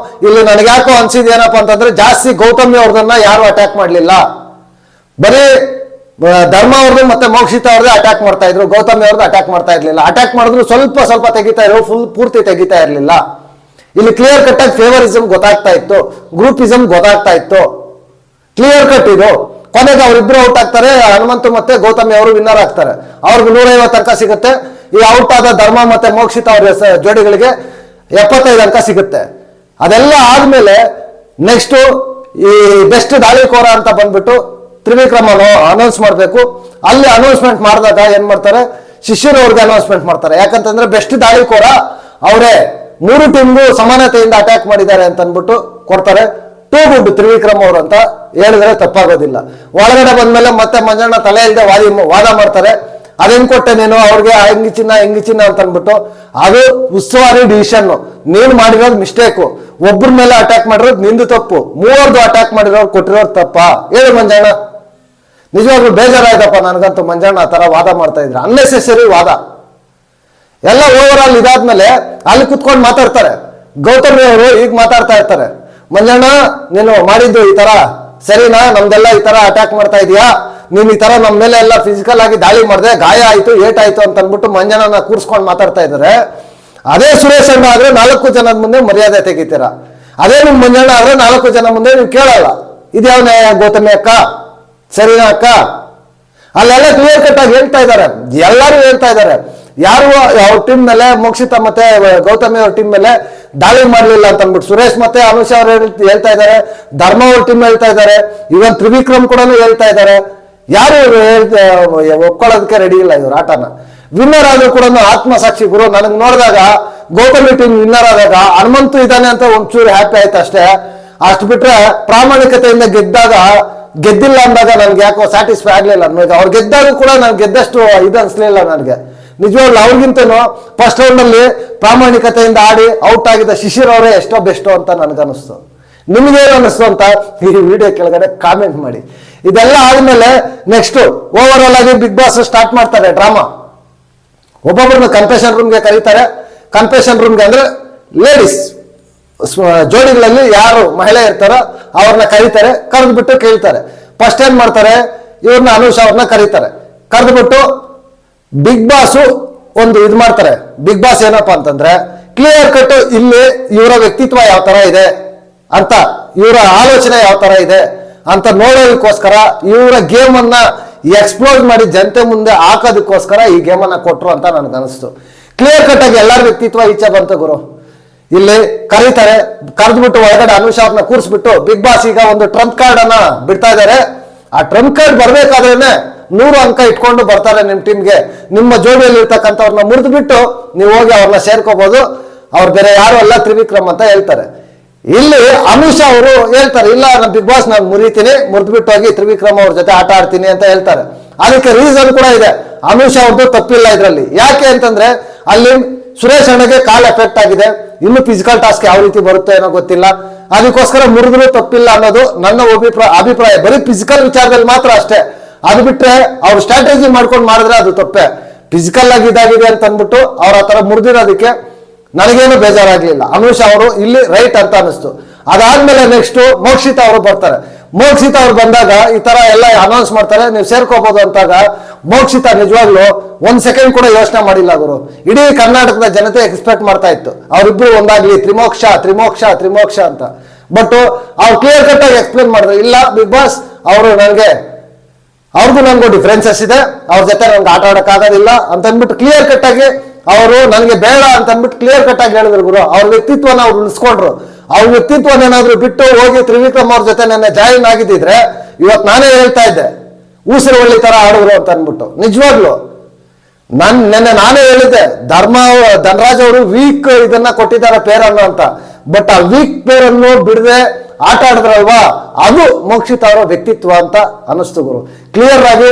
ಇಲ್ಲಿ ನನಗೆ ಯಾಕೋ ಅನ್ಸಿದ್ ಏನಪ್ಪಾ ಅಂತಂದ್ರೆ, ಜಾಸ್ತಿ ಗೌತಮಿ ಅವ್ರದನ್ನ ಯಾರು ಅಟ್ಯಾಕ್ ಮಾಡ್ಲಿಲ್ಲ. ಬರೀ ಧರ್ಮ ಅವ್ರದ್ದು ಮತ್ತೆ ಮೋಕ್ಷಿತಾ ಅವ್ರದ್ದು ಅಟ್ಯಾಕ್ ಮಾಡ್ತಾ ಇದ್ರು, ಗೌತಮಿ ಅವ್ರದ್ದು ಅಟ್ಯಾಕ್ ಮಾಡ್ತಾ ಇರ್ಲಿಲ್ಲ. ಅಟ್ಯಾಕ್ ಮಾಡಿದ್ರು ಸ್ವಲ್ಪ ತೆಗಿತಾ ಇರೋ, ಪೂರ್ತಿ ತೆಗಿತಾ ಇರ್ಲಿಲ್ಲ. ಇಲ್ಲಿ ಕ್ಲಿಯರ್ ಕಟ್ ಆಗಿ ಫೇವರಿಸಮ್ ಗೊತ್ತಾಗ್ತಾ ಇತ್ತು, ಗ್ರೂಪಿಸಮ್ ಗೊತ್ತಾಗ್ತಾ ಇತ್ತು. ಕ್ಲಿಯರ್ ಕಟ್ ಇದು. ಕೊನೆಗೆ ಅವರಿಬ್ರು ಔಟ್ ಆಗ್ತಾರೆ. ಹನುಮಂತು ಮತ್ತೆ ಗೌತಮಿ ಅವರು ವಿನ್ನರ್ ಆಗ್ತಾರೆ. ಅವ್ರಿಗೆ 150 ಅಂಕ ಸಿಗುತ್ತೆ. ಈ ಔಟ್ ಆದ ಧರ್ಮ ಮತ್ತೆ ಮೋಕ್ಷಿತಾ ಅವ್ರ ಜೋಡಿಗಳಿಗೆ 75 ಅಂಕ ಸಿಗುತ್ತೆ. ಅದೆಲ್ಲ ಆದ್ಮೇಲೆ ನೆಕ್ಸ್ಟ್ ಈ ಬೆಸ್ಟ್ ದಾಳಿಕೋರ ಅಂತ ಬಂದ್ಬಿಟ್ಟು ತ್ರಿವಿಕ್ರಮ ಅನೌನ್ಸ್ ಮಾಡಬೇಕು. ಅಲ್ಲಿ ಅನೌನ್ಸ್ಮೆಂಟ್ ಮಾಡಿದಾಗ ಏನ್ ಮಾಡ್ತಾರೆ, ಶಿಷ್ಯರು ಅವ್ರಿಗೆ ಅನೌನ್ಸ್ಮೆಂಟ್ ಮಾಡ್ತಾರೆ. ಯಾಕಂತಂದ್ರೆ ಬೆಸ್ಟ್ ದಾಳಿಕೋರ ಅವರೇ, 3 ಟೀಮ್ಗೂ ಸಮಾನತೆಯಿಂದ ಅಟ್ಯಾಕ್ ಮಾಡಿದ್ದಾರೆ ಅಂತ ಅಂದ್ಬಿಟ್ಟು ಕೊಡ್ತಾರೆ. ಟೂ ಗುಡ್ ತ್ರಿವಿಕ್ರಮ್ ಅವರು ಅಂತ ಹೇಳಿದ್ರೆ ತಪ್ಪಾಗೋದಿಲ್ಲ. ಒಳಗಡೆ ಬಂದ್ಮೇಲೆ ಮತ್ತೆ ಮಂಜಣ್ಣ ತಲೆ ಇಲ್ಲದೆ ವಾದ ಮಾಡ್ತಾರೆ. ಅದೇನ್ ಕೊಟ್ಟೆ ನೀನು ಅವ್ರಿಗೆ, ಹೆಂಗಿ ಚಿನ್ನ ಅಂತ ಅಂದ್ಬಿಟ್ಟು. ಅದು ಉಸ್ತುವಾರಿ ಡಿಸಿಷನ್. ನೀನು ಮಾಡಿರೋದು ಮಿಸ್ಟೇಕು. ಒಬ್ಬರ ಮೇಲೆ ಅಟ್ಯಾಕ್ ಮಾಡಿರೋದು ನಿಂದು ತಪ್ಪು. ಮೂವರ್ದು ಅಟ್ಯಾಕ್ ಮಾಡಿರೋರು ಕೊಟ್ಟಿರೋದು ತಪ್ಪ. ಹೇಳಿ ಮಂಜಣ್ಣ. ನಿಜವಾಗ್ಲೂ ಬೇಜಾರಾಯ್ತಪ್ಪ ನನಗಂತೂ. ಮಂಜಣ್ಣ ಆ ತರ ವಾದ ಮಾಡ್ತಾ ಇದ್ರೆ ಅನ್ನೆಸೆಸರಿ ವಾದ. ಎಲ್ಲ ಓವರ್ ಆಲ್ ಇದಾದ್ಮೇಲೆ ಅಲ್ಲಿ ಕುತ್ಕೊಂಡು ಮಾತಾಡ್ತಾರೆ. ಗೌತಮಿ ಅವರು ಈಗ ಮಾತಾಡ್ತಾ ಇರ್ತಾರೆ, ಮಂಜಣ್ಣ ನೀನು ಮಾಡಿದ್ದು ಈ ತರ ಸರಿನಾ, ನಮ್ದೆಲ್ಲ ಈ ತರ ಅಟ್ಯಾಕ್ ಮಾಡ್ತಾ ಇದೀಯಾ, ನೀನ್ ಈ ತರ ನಮ್ ಮೇಲೆ ಎಲ್ಲ ಫಿಸಿಕಲ್ ಆಗಿ ದಾಳಿ ಮಾಡಿದೆ, ಗಾಯ ಆಯ್ತು, ಏಟಾಯ್ತು ಅಂತ ಅಂದ್ಬಿಟ್ಟು ಮಂಜಣ್ಣನ ಕೂರ್ಸ್ಕೊಂಡು ಮಾತಾಡ್ತಾ ಇದಾರೆ. ಅದೇ ಸುರೇಶ್ ಅಣ್ಣ ಆದ್ರೆ 4 ಜನದ ಮುಂದೆ ಮರ್ಯಾದೆ ತೆಗಿತೀರಾ. ಅದೇ ನಿಮ್ ಮಂಜಣ್ಣ ಆದ್ರೆ 4 ಜನ ಮುಂದೆ ನೀವು ಕೇಳಲ್ಲ. ಇದ್ಯಾವ ನ್ಯಾಯ ಗೌತಮಿ ಅಕ್ಕ, ಸರಿನಾ ಅಕ್ಕ? ಅಲ್ಲೆಲ್ಲ ಕ್ಲಿಯರ್ ಕಟ್ ಆಗಿ ಹೇಳ್ತಾ ಇದ್ದಾರೆ, ಎಲ್ಲರೂ ಹೇಳ್ತಾ ಇದ್ದಾರೆ. ಯಾರು ಅವ್ರ ಟೀಮ್ ಮೇಲೆ, ಮೋಕ್ಷಿತಾ ಮತ್ತೆ ಗೌತಮಿ ಅವ್ರ ಟೀಮ್ ಮೇಲೆ ದಾಳಿ ಮಾಡ್ಲಿಲ್ಲ ಅಂತ ಅಂದ್ಬಿಟ್ಟು ಸುರೇಶ್ ಮತ್ತೆ ಅನುಷ್ ಅವ್ರು ಹೇಳ್ತಾ ಇದ್ದಾರೆ. ಧರ್ಮ ಅವ್ರ ಟೀಮ್ ಹೇಳ್ತಾ ಇದ್ದಾರೆ. ಇವನ್ ತ್ರಿವಿಕ್ರಮ್ ಕೂಡ ಹೇಳ್ತಾ ಇದ್ದಾರೆ. ಯಾರು ಒಪ್ಕೊಳ್ಳೋದಕ್ಕೆ ರೆಡಿ ಇಲ್ಲ ಇವ್ರ ಆಟನ. ವಿನ್ನರ್ ಆದ್ರೂ ಕೂಡ ಆತ್ಮಸಾಕ್ಷಿ ಗುರು. ನನಗೆ ನೋಡಿದಾಗ ಗೌತಮಿ ಟೀಮ್ ವಿನ್ನರ್ ಆದಾಗ ಹನುಮಂತು ಇದ್ದಾನೆ ಅಂತ ಒಂಚೂರು ಹ್ಯಾಪಿ ಆಯ್ತು ಅಷ್ಟೇ. ಅಷ್ಟು ಬಿಟ್ರೆ ಪ್ರಾಮಾಣಿಕತೆಯಿಂದ ಗೆದ್ದಿಲ್ಲ ಅಂದಾಗ ನನ್ಗೆ ಯಾಕೋ ಸ್ಯಾಟಿಸ್ಫೈ ಆಗ್ಲಿಲ್ಲ. ಅವ್ರು ಗೆದ್ದಾಗ ಕೂಡ ನಾನು ಗೆದ್ದಷ್ಟು ಇದು ಅನ್ಸ್ಲಿಲ್ಲ ನನಗೆ. ನಿಜವಾಗ್ಲು ಅವ್ರಿಗಿಂತನೂ ಫಸ್ಟ್ ರೌಂಡ್ ಅಲ್ಲಿ ಪ್ರಾಮಾಣಿಕತೆಯಿಂದ ಆಡಿ ಔಟ್ ಆಗಿದ್ದ ಶಿಶಿರ್ ಅವರೇ ಎಷ್ಟೋ ಬೆಸ್ಟೋ ಅಂತ ನನ್ಗನ್ನಿಸ್ತು. ನಿಮ್ಗೇನು ಅನ್ನಿಸ್ತು ಅಂತ ಈ ವಿಡಿಯೋ ಕೆಳಗಡೆ ಕಾಮೆಂಟ್ ಮಾಡಿ. ಇದೆಲ್ಲ ಆದ್ಮೇಲೆ ನೆಕ್ಸ್ಟ್ ಓವರ್ ಆಲ್ ಆಗಿ ಬಿಗ್ ಬಾಸ್ ಸ್ಟಾರ್ಟ್ ಮಾಡ್ತಾರೆ ಡ್ರಾಮಾ. ಒಬ್ಬೊಬ್ಬರನ್ನ ಕನ್ಫೆಷನ್ ರೂಮ್ಗೆ ಕರೀತಾರೆ. ಕನ್ಫೆಷನ್ ರೂಮ್ಗೆ ಅಂದ್ರೆ ಲೇಡೀಸ್ ಜೋಡಿಗಳಲ್ಲಿ ಯಾರು ಮಹಿಳೆ ಇರ್ತಾರೋ ಅವ್ರನ್ನ ಕರೀತಾರೆ. ಕರೆದ್ಬಿಟ್ಟು ಕೇಳ್ತಾರೆ. ಫಸ್ಟ್ ಏನ್ ಮಾಡ್ತಾರೆ, ಇವ್ರನ್ನ ಅನುಷ್ ಅವ್ರನ್ನ ಕರೀತಾರೆ. ಕರೆದ್ಬಿಟ್ಟು ಬಿಗ್ ಬಾಸ್ ಒಂದು ಇದು ಮಾಡ್ತಾರೆ. ಬಿಗ್ ಬಾಸ್ ಏನಪ್ಪಾ ಅಂತಂದ್ರೆ ಕ್ಲಿಯರ್ ಕಟ್ ಇಲ್ಲಿ ಇವರ ವ್ಯಕ್ತಿತ್ವ ಯಾವ ತರ ಇದೆ ಅಂತ, ಇವರ ಆಲೋಚನೆ ಯಾವ ತರ ಇದೆ ಅಂತ ನೋಡೋದಕ್ಕೋಸ್ಕರ ಇವರ ಗೇಮ್ ಅನ್ನ ಎಕ್ಸ್ಪ್ಲೋರ್ ಮಾಡಿ ಜನತೆ ಮುಂದೆ ಹಾಕೋದಕ್ಕೋಸ್ಕರ ಈ ಗೇಮ್ ಅನ್ನ ಕೊಟ್ರು ಅಂತ ನನ್ಗನ್ನಿಸ್ತು. ಕ್ಲಿಯರ್ ಕಟ್ ಆಗಿ ಎಲ್ಲಾರ ವ್ಯಕ್ತಿತ್ವ ಈಚೆ ಬಂತು ಗುರು. ಇಲ್ಲಿ ಕರೀತಾರೆ. ಕರೆದ್ಬಿಟ್ಟು ಒಳಗಡೆ ಅನುಷ್ ಅವ್ರನ್ನ ಕೂರಿಸ್ಬಿಟ್ಟು ಬಿಗ್ ಬಾಸ್ ಈಗ ಒಂದು ಟ್ರಂಪ್ ಕಾರ್ಡ್ ಅನ್ನ ಬಿಡ್ತಾ ಇದ್ದಾರೆ. ಆ ಟ್ರಂಪ್ ಕಾರ್ಡ್ ಬರ್ಬೇಕಾದ್ರೇನೆ 100 ಅಂಕ ಇಟ್ಕೊಂಡು ಬರ್ತಾರೆ ನಿಮ್ ಟೀಮ್ಗೆ. ನಿಮ್ಮ ಜೋಡಿಯಲ್ಲಿ ಇರ್ತಕ್ಕಂಥವ್ರನ್ನ ಮುರಿದು ಬಿಟ್ಟು ನೀವು ಹೋಗಿ ಅವ್ರನ್ನ ಸೇರ್ಕೋಬಹುದು. ಅವ್ರು ಬೇರೆ ಯಾರು ಅಲ್ಲ ತ್ರಿವಿಕ್ರಮ್ ಅಂತ ಹೇಳ್ತಾರೆ. ಇಲ್ಲಿ ಅನುಷ್ ಅವರು ಹೇಳ್ತಾರೆ, ಇಲ್ಲ ನಾನು ಬಿಗ್ ಬಾಸ್ ನಾನು ಮುರಿತೀನಿ, ಮುರಿದ್ಬಿಟ್ಟು ಹೋಗಿ ತ್ರಿವಿಕ್ರಮ್ ಅವ್ರ ಜೊತೆ ಆಟ ಆಡ್ತೀನಿ ಅಂತ ಹೇಳ್ತಾರೆ. ಅದಕ್ಕೆ ರೀಸನ್ ಕೂಡ ಇದೆ. ಅನುಷ್ ಅವ್ರದ್ದು ತಪ್ಪಿಲ್ಲ ಇದರಲ್ಲಿ. ಯಾಕೆ ಅಂತಂದ್ರೆ ಅಲ್ಲಿ ಸುರೇಶ್ ಅಣ್ಣಗೆ ಕಾಲ್ ಎಫೆಕ್ಟ್ ಆಗಿದೆ, ಇನ್ನು ಫಿಸಿಕಲ್ ಟಾಸ್ಕ್ ಯಾವ ರೀತಿ ಬರುತ್ತೆ ಏನೋ ಗೊತ್ತಿಲ್ಲ, ಅದಕ್ಕೋಸ್ಕರ ಮುರಿದ್ರು ತಪ್ಪಿಲ್ಲ ಅನ್ನೋದು ನನ್ನ ಅಭಿಪ್ರಾಯ. ಬರೀ ಫಿಸಿಕಲ್ ವಿಚಾರದಲ್ಲಿ ಮಾತ್ರ ಅಷ್ಟೇ. ಅದು ಬಿಟ್ರೆ ಅವ್ರು ಸ್ಟ್ರಾಟಜಿ ಮಾಡ್ಕೊಂಡು ಮಾಡಿದ್ರೆ ಅದು ತಪ್ಪೆ. ಫಿಸಿಕಲ್ ಆಗಿ ಇದಾಗಿದೆ ಅಂತ ಅಂದ್ಬಿಟ್ಟು ಅವ್ರ ಆ ತರ ಮುರಿದಿರೋದಕ್ಕೆ ನನಗೇನು ಬೇಜಾರಾಗ್ಲಿಲ್ಲ. ಅನುಷ್ ಅವರು ಇಲ್ಲಿ ರೈಟ್ ಅಂತ ಅನಿಸ್ತು. ಅದಾದ್ಮೇಲೆ ನೆಕ್ಸ್ಟ್ ಮೋಕ್ಷಿತಾ ಅವರು ಬರ್ತಾರೆ. ಮೋಕ್ಷಿತಾ ಅವ್ರು ಬಂದಾಗ ಈ ತರ ಎಲ್ಲ ಅನೌನ್ಸ್ ಮಾಡ್ತಾರೆ, ನೀವು ಸೇರ್ಕೋಬಹುದು ಅಂತಾಗ ಮೋಕ್ಷಿತಾ ನಿಜವಾಗ್ಲು 1 ಸೆಕೆಂಡ್ ಕೂಡ ಯೋಚನೆ ಮಾಡಿಲ್ಲ ಗುರು. ಇಡೀ ಕರ್ನಾಟಕದ ಜನತೆ ಎಕ್ಸ್ಪೆಕ್ಟ್ ಮಾಡ್ತಾ ಇತ್ತು ಅವರಿಬ್ರು ಒಂದಾಗ್ಲಿ, ತ್ರಿಮೋಕ್ಷ ತ್ರಿಮೋಕ್ಷ ತ್ರಿಮೋಕ್ಷ ಅಂತ. ಬಟ್ ಅವ್ರು ಕ್ಲಿಯರ್ ಕಟ್ ಆಗಿ ಎಕ್ಸ್ಪ್ಲೇನ್ ಮಾಡಿದ್ರು, ಇಲ್ಲ ಬಿಗ್ ಬಾಸ್ ಅವರು ಅವ್ರಿಗೂ ನನಗೂ ಡಿಫ್ರೆನ್ಸಸ್ ಇದೆ, ಅವ್ರ ಜೊತೆ ನನ್ಗೆ ಆಟ ಆಡಕ್ ಆಗೋದಿಲ್ಲ ಅಂತ ಅಂದ್ಬಿಟ್ಟು ಕ್ಲಿಯರ್ ಕಟ್ ಆಗಿ ಅವರು ನನಗೆ ಬೇಡ ಅಂತ ಅಂದ್ಬಿಟ್ಟು ಕ್ಲಿಯರ್ ಕಟ್ ಆಗಿ ಹೇಳಿದ್ರು ಗುರು. ಅವ್ರ ವ್ಯಕ್ತಿತ್ವನ ಅವ್ರು ಉಳಿಸ್ಕೊಂಡ್ರು. ಅವ್ರ ವ್ಯಕ್ತಿತ್ವನೇನಾದ್ರು ಬಿಟ್ಟು ಹೋಗಿ ತ್ರಿವಿಕ್ರಮ್ ಅವ್ರ ಜೊತೆ ನನ್ನ ಜಾಯಿನ್ ಆಗಿದ್ದಿದ್ರೆ ಇವತ್ತು ನಾನೇ ಹೇಳ್ತಾ ಇದ್ದೆ ಊಸರು ಒಳ್ಳೆ ತರ ಆಡಿದ್ರು ಅಂತ ಅಂದ್ಬಿಟ್ಟು. ನಿಜವಾಗ್ಲು ನಾನೇ ಹೇಳಿದ್ದೆ ಧನರಾಜ್ ಅವರು ವೀಕ್ ಇದನ್ನ ಕೊಟ್ಟಿದ್ದಾರೆ ಪೇರನ್ನು ಅಂತ. ಬಟ್ ಆ ವೀಕ್ ಪೇರನ್ನು ಬಿಡದೆ ಆಟ ಆಡಿದ್ರಲ್ವಾ, ಅದು ಮೋಕ್ಷಿತಾ ಅವರ ವ್ಯಕ್ತಿತ್ವ ಅಂತ ಅನಿಸ್ತು ಗುರು. ಕ್ಲಿಯರ್ ಆಗಿ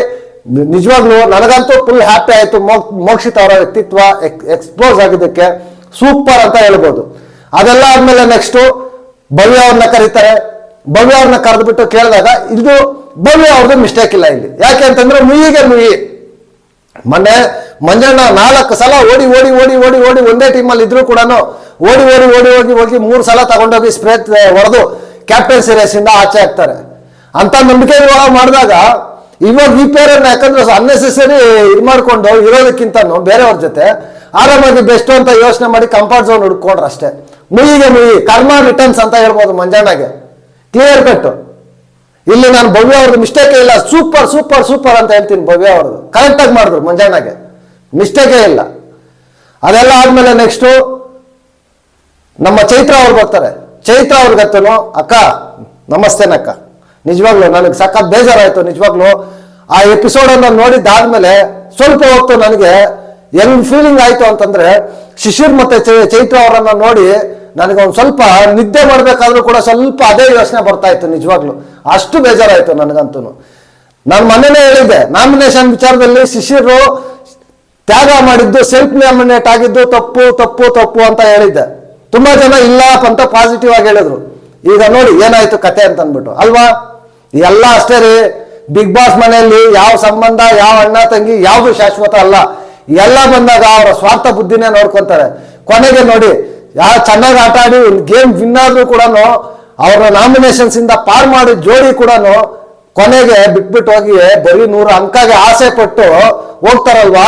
ನಿಜವಾಗ್ಲು ನನಗಂತೂ ಫುಲ್ ಹ್ಯಾಪಿ ಆಯ್ತು. ಮೋಕ್ಷಿತಾ ಅವರ ವ್ಯಕ್ತಿತ್ವ ಎಕ್ಸ್ಪೋಸ್ ಆಗಿದ್ದಕ್ಕೆ ಸೂಪರ್ ಅಂತ ಹೇಳ್ಬೋದು. ಅದೆಲ್ಲ ಆದ್ಮೇಲೆ ನೆಕ್ಸ್ಟ್ ಭವ್ಯ ಅವ್ರನ್ನ ಕರೀತಾರೆ. ಭವ್ಯ ಅವ್ರನ್ನ ಕರೆದ್ಬಿಟ್ಟು ಕೇಳಿದಾಗ ಇದು ಭವ್ಯ ಅವ್ರದ್ದು ಮಿಸ್ಟೇಕ್ ಇಲ್ಲ ಇಲ್ಲಿ. ಯಾಕೆ ಅಂತಂದ್ರೆ ಮುಯಿಗೆ ಮುಯಿ ಮೊನ್ನೆ ಮಂಜಣ್ಣ 4 ಸಲ ಓಡಿ ಓಡಿ ಓಡಿ ಓಡಿ ಓಡಿ ಒಂದೇ ಟೀಮಲ್ಲಿ ಇದ್ರು ಕೂಡ ಓಡಿ ಓಡಿ ಓಡಿ ಹೋಗಿ ಹೋಗಿ 3 ಸಲ ತಗೊಂಡೋಗಿ ಸ್ಪ್ರೇ ಹೊಡೆದು ಕ್ಯಾಪ್ಟನ್ಸಿ ರೇಸ್ ಇಂದ ಆಚೆ ಆಗ್ತಾರೆ ಅಂತ ನಂಬಿಕೆ ಮಾಡಿದಾಗ ಇವಾಗ ಈ ಪೇರನ್ನ ಯಾಕಂದ್ರೆ ಅನ್ನೆಸೆಸರಿ ಇದು ಮಾಡ್ಕೊಂಡು ಇರೋದಕ್ಕಿಂತ ಬೇರೆಯವ್ರ ಜೊತೆ ಆರಾಮಾಗಿ ಬೆಸ್ಟ್ ಅಂತ ಯೋಚನೆ ಮಾಡಿ ಕಂಫರ್ಟ್ ಝೋನ್ ಹುಡ್ಕೊಂಡ್ರು ಅಷ್ಟೇ. ಮುಯಿಗೆ ಮುಯಿ ಕರ್ಮ ರಿಟರ್ನ್ಸ್ ಅಂತ ಹೇಳ್ಬೋದು ಮಂಜಣ್ಣಗೆ. ಕ್ಲಿಯರ್ ಕಟ್ ಇಲ್ಲಿ ನಾನು ಭವ್ಯ ಅವ್ರದ್ದು ಮಿಸ್ಟೇಕೇ ಇಲ್ಲ. ಸೂಪರ್ ಸೂಪರ್ ಸೂಪರ್ ಅಂತ ಹೇಳ್ತೀನಿ. ಭವ್ಯ ಅವ್ರದ್ದು ಕರೆಕ್ಟ್ ಆಗಿ ಮಾಡಿದ್ರು ಮಂಜಣ್ಣಗೆ, ಮಿಸ್ಟೇಕೇ ಇಲ್ಲ. ಅದೆಲ್ಲ ಆದ್ಮೇಲೆ ನೆಕ್ಸ್ಟ್ ನಮ್ಮ ಚೈತ್ರ ಅವ್ರು ಬರ್ತಾರೆ. ಚೈತ್ರ ಅವ್ರಿಗತ್ತನು ಅಕ್ಕ ನಮಸ್ತೇನಕ್ಕ. ನಿಜವಾಗ್ಲು ನನಗೆ ಸಖತ್ ಬೇಜಾರಾಯ್ತು. ನಿಜವಾಗ್ಲು ಆ ಎಪಿಸೋಡ್ ಅನ್ನ ನೋಡಿದ್ದಾದ್ಮೇಲೆ ಸ್ವಲ್ಪ ಹೊತ್ತು ನನಗೆ ಹೆಂಗ್ ಫೀಲಿಂಗ್ ಆಯ್ತು ಅಂತಂದ್ರೆ ಶಿಶಿರ್ ಮತ್ತೆ ಚೈತ್ರ ಅವರನ್ನ ನೋಡಿ ನನಗೆ ಒಂದ್ ಸ್ವಲ್ಪ ನಿದ್ದೆ ಮಾಡ್ಬೇಕಾದ್ರೂ ಕೂಡ ಸ್ವಲ್ಪ ಅದೇ ಯೋಚನೆ ಬರ್ತಾ ಇತ್ತು. ನಿಜವಾಗ್ಲು ಅಷ್ಟು ಬೇಜಾರಾಯ್ತು ನನಗಂತೂ. ನಾನು ಮೊನ್ನೆನೇ ಹೇಳಿದ್ದೆ ನಾಮಿನೇಷನ್ ವಿಚಾರದಲ್ಲಿ ಶಿಶಿರು ತ್ಯಾಗ ಮಾಡಿದ್ದು, ಸೆಲ್ಫ್ ನಾಮಿನೇಟ್ ಆಗಿದ್ದು ತಪ್ಪು ತಪ್ಪು ತಪ್ಪು ಅಂತ ಹೇಳಿದ್ದೆ. ತುಂಬಾ ಜನ ಇಲ್ಲ ಅಂತ ಪಾಸಿಟಿವ್ ಆಗಿ ಹೇಳಿದ್ರು. ಈಗ ನೋಡಿ ಏನಾಯ್ತು ಕತೆ ಅಂತ ಅಂದ್ಬಿಟ್ಟು ಅಲ್ವಾ. ಎಲ್ಲ ಅಷ್ಟೇ ರೀ. ಬಿಗ್ ಬಾಸ್ ಮನೆಯಲ್ಲಿ ಯಾವ ಸಂಬಂಧ, ಯಾವ ಅಣ್ಣ ತಂಗಿ ಯಾವುದು ಶಾಶ್ವತ ಅಲ್ಲ. ಎಲ್ಲ ಬಂದಾಗ ಅವರ ಸ್ವಾರ್ಥ ಬುದ್ಧಿನೇ ನೋಡ್ಕೊಂತಾರೆ. ಕೊನೆಗೆ ನೋಡಿ ಚೆನ್ನಾಗಿ ಆಟ ಆಡಿ ಗೇಮ್ ವಿನ್ ಆದ್ರೂ ಕೂಡ ಅವರ ನಾಮಿನೇಷನ್ಸ್ ಇಂದ ಪಾರ್ ಮಾಡಿ ಜೋಡಿ ಕೂಡ ಕೊನೆಗೆ ಬಿಟ್ಬಿಟ್ಟು ಹೋಗಿ ಬರೀ 100 ಅಂಕಗೆ ಆಸೆ ಪಟ್ಟು ಹೋಗ್ತಾರಲ್ವಾ.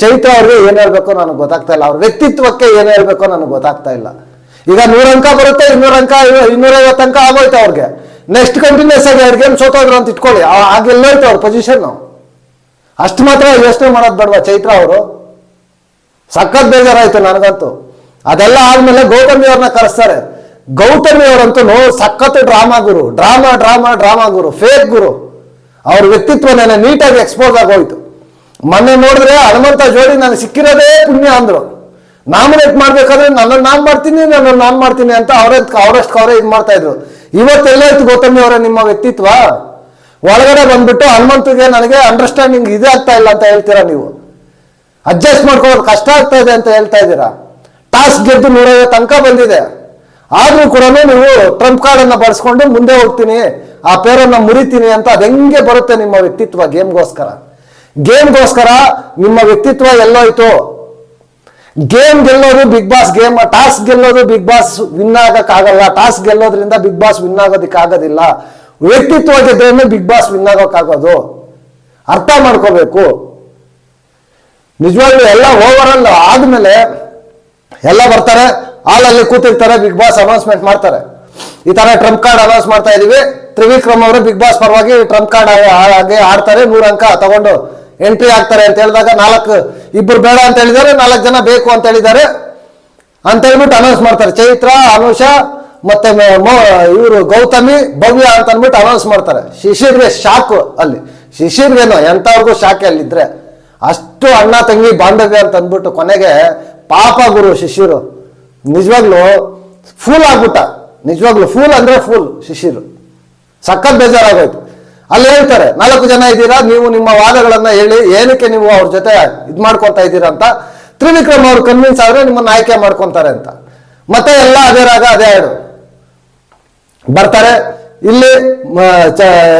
ಚೈತ್ರ ಅವ್ರಿಗೆ ಏನ್ ಹೇಳ್ಬೇಕೋ ನನಗೆ ಗೊತ್ತಾಗ್ತಾ ಇಲ್ಲ. ಅವ್ರ ವ್ಯಕ್ತಿತ್ವಕ್ಕೆ ಏನ್ ಹೇಳ್ಬೇಕೋ ನನಗೆ ಗೊತ್ತಾಗ್ತಾ ಇಲ್ಲ. ಈಗ 100 ಅಂಕ ಬರುತ್ತೆ, 200 ಅಂಕ 250 ಅಂಕ ಆಗೋಯ್ತು ಅವ್ರಿಗೆ. ನೆಕ್ಸ್ಟ್ ಕಂಟಿನ್ಯೂಸ್ ಆಗಿ 2 ಗೇಮ್ ಸೋತೋದ್ರು ಅಂತ ಇಟ್ಕೊಳ್ಳಿ, ಆಗೆಲ್ಲೋಯ್ತು ಅವ್ರ ಪೊಸಿಷನ್. ಅಷ್ಟು ಮಾತ್ರ ಯೋಚನೆ ಮಾಡೋದು ಬೇಡವಾ ಚೈತ್ರ ಅವರು. ಸಖತ್ ಬೇಜಾರಾಯ್ತು ನನಗಂತೂ. ಅದೆಲ್ಲ ಆದ್ಮೇಲೆ ಗೌತಮಿ ಅವ್ರನ್ನ ಕರೆಸ್ತಾರೆ. ಗೌತಮಿ ಅವರಂತೂ ಸಖತ್ ಡ್ರಾಮಾ ಗುರು, ಡ್ರಾಮಾ ಡ್ರಾಮಾ ಡ್ರಾಮಾ ಗುರು, ಫೇಕ್ ಗುರು. ಅವ್ರ ವ್ಯಕ್ತಿತ್ವನೇ ನೀಟಾಗಿ ಎಕ್ಸ್ಪೋಸ್ ಆಗೋಯ್ತು. ಮೊನ್ನೆ ನೋಡಿದ್ರೆ ಹನುಮಂತ ಜೋಡಿ ನನಗೆ ಸಿಕ್ಕಿರೋದೇ ಪುಣ್ಯ ಅಂದ್ರು. ನಾಮಿನೇಟ್ ಮಾಡ್ಬೇಕಾದ್ರೆ ನನ್ನನ್ನು ನಾನು ಮಾಡ್ತೀನಿ ಅಂತ ಅವರಷ್ಟು ಅವರೇ ಇದು ಮಾಡ್ತಾ ಇದ್ರು. ಇವತ್ತೆಲ್ಲಾಯ್ತು ಗೌತಮಿ ಅವರೇ ನಿಮ್ಮ ವ್ಯಕ್ತಿತ್ವ? ಒಳಗಡೆ ಬಂದ್ಬಿಟ್ಟು ಹನುಮಂತಗೆ ನನಗೆ ಅಂಡರ್ಸ್ಟ್ಯಾಂಡಿಂಗ್ ಇದಾಗ್ತಾ ಇಲ್ಲ ಅಂತ ಹೇಳ್ತೀರಾ ನೀವು. ಅಡ್ಜಸ್ಟ್ ಮಾಡ್ಕೊಳ್ಳೋದು ಕಷ್ಟ ಆಗ್ತಾ ಇದೆ ಅಂತ ಹೇಳ್ತಾ ಇದ್ದೀರಾ. ಟಾಸ್ಕ್ ಗೆದ್ದು 150 ಅಂಕ ಬಂದಿದೆ. ಆದ್ರೂ ಕೂಡ ನೀವು ಟ್ರಂಪ್ ಕಾರ್ಡ್ ಅನ್ನ ಬಳಸ್ಕೊಂಡು ಮುಂದೆ ಹೋಗ್ತೀನಿ, ಆ ಪೇರನ್ನ ಮುರಿತೀನಿ ಅಂತ ಅದ್ ಹೆಂಗೆ ಬರುತ್ತೆ ನಿಮ್ಮ ವ್ಯಕ್ತಿತ್ವ? ಗೇಮ್ಗೋಸ್ಕರ ನಿಮ್ಮ ವ್ಯಕ್ತಿತ್ವ ಎಲ್ಲೋಯ್ತು? ಗೇಮ್ ಗೆಲ್ಲೋದು ಬಿಗ್ ಬಾಸ್ ಗೇಮ್, ಟಾಸ್ಕ್ ಗೆಲ್ಲೋದು ಬಿಗ್ ಬಾಸ್ ವಿನ್ ಆಗಕ್ಕಾಗಲ್ಲ. ಟಾಸ್ಕ್ ಗೆಲ್ಲೋದ್ರಿಂದ ಬಿಗ್ ಬಾಸ್ ವಿನ್ ಆಗೋದಿಕ್ಕಾಗೋದಿಲ್ಲ. ವ್ಯಕ್ತಿತ್ವ ಗೆದ್ರೇನೆ ಬಿಗ್ ಬಾಸ್ ವಿನ್ ಆಗೋಕ್ಕಾಗೋದು. ಅರ್ಥ ಮಾಡ್ಕೋಬೇಕು. ನಿಜವಾಗ್ಲೂ ಎಲ್ಲ ಓವರ್ ಆಲ್ ಆದ್ಮೇಲೆ ಎಲ್ಲ ಬರ್ತಾರೆ, ಹಾಲಲ್ಲಿ ಕೂತಿರ್ತಾರೆ, ಬಿಗ್ ಬಾಸ್ ಅನೌನ್ಸ್ಮೆಂಟ್ ಮಾಡ್ತಾರೆ. ಈ ತರ ಟ್ರಂಪ್ ಕಾರ್ಡ್ ಅನೌನ್ಸ್ ಮಾಡ್ತಾ ಇದೀವಿ. ತ್ರಿವಿಕ್ರಮ್ ಅವರು ಬಿಗ್ ಬಾಸ್ ಪರವಾಗಿ ಟ್ರಂಪ್ ಕಾರ್ಡ್ ಹಾಗೆ ಆಡ್ತಾರೆ, 100 ಅಂಕ ತಗೊಂಡು ಎಂಟ್ರಿ ಆಗ್ತಾರೆ ಅಂತ ಹೇಳಿದಾಗ 2 ಬೇಡ ಅಂತ ಹೇಳಿದ್ದಾರೆ, 4 ಜನ ಬೇಕು ಅಂತ ಹೇಳಿದ್ದಾರೆ ಅಂತ ಹೇಳ್ಬಿಟ್ಟು ಅನೌನ್ಸ್ ಮಾಡ್ತಾರೆ. ಚೈತ್ರ, ಅನುಷ ಮತ್ತೆ ಇವರು ಗೌತಮಿ, ಭವ್ಯ ಅಂತ ಅಂದ್ಬಿಟ್ಟು ಅನೌನ್ಸ್ ಮಾಡ್ತಾರೆ. ಶಿಶಿರ್ಗೆ ಶಾಕ್ ಅಲ್ಲಿ. ಶಿಶಿರ್ಗೇನೋ ಎಂತವ್ರಿಗೂ ಶಾಕ್ ಅಲ್ಲಿದ್ರೆ. ಅಷ್ಟು ಅಣ್ಣ ತಂಗಿ ಬಾಂಧವ್ಯ ಅಂತ ಅಂದ್ಬಿಟ್ಟು ಕೊನೆಗೆ ಪಾಪ ಗುರು ಶಿಶಿರು ನಿಜವಾಗ್ಲು ಫೂಲ್ ಆಗ್ಬಿಟ್ಟ. ನಿಜವಾಗ್ಲು ಫೂಲ್ ಅಂದ್ರೆ ಫೂಲ್ ಶಿಶಿರು. ಸಖತ್ ಬೇಜಾರಾಗೋಯ್ತು. ಅಲ್ಲಿ ಹೇಳ್ತಾರೆ 4 ಜನ ಇದ್ದೀರಾ, ನೀವು ನಿಮ್ಮ ವಾದಗಳನ್ನ ಹೇಳಿ ಏನಕ್ಕೆ ನೀವು ಅವ್ರ ಜೊತೆ ಇದು ಮಾಡ್ಕೊತಾ ಇದ್ದೀರಾ ಅಂತ. ತ್ರಿವಿಕ್ರಮ್ ಅವ್ರು ಕನ್ವಿನ್ಸ್ ಆದ್ರೆ ನಿಮ್ಮನ್ನ ಆಯ್ಕೆ ಮಾಡ್ಕೊಂತಾರೆ ಅಂತ. ಮತ್ತೆ ಎಲ್ಲ ಅದೇ ರಾಗ ಅದೇ ಹಾಡು ಬರ್ತಾರೆ. ಇಲ್ಲಿ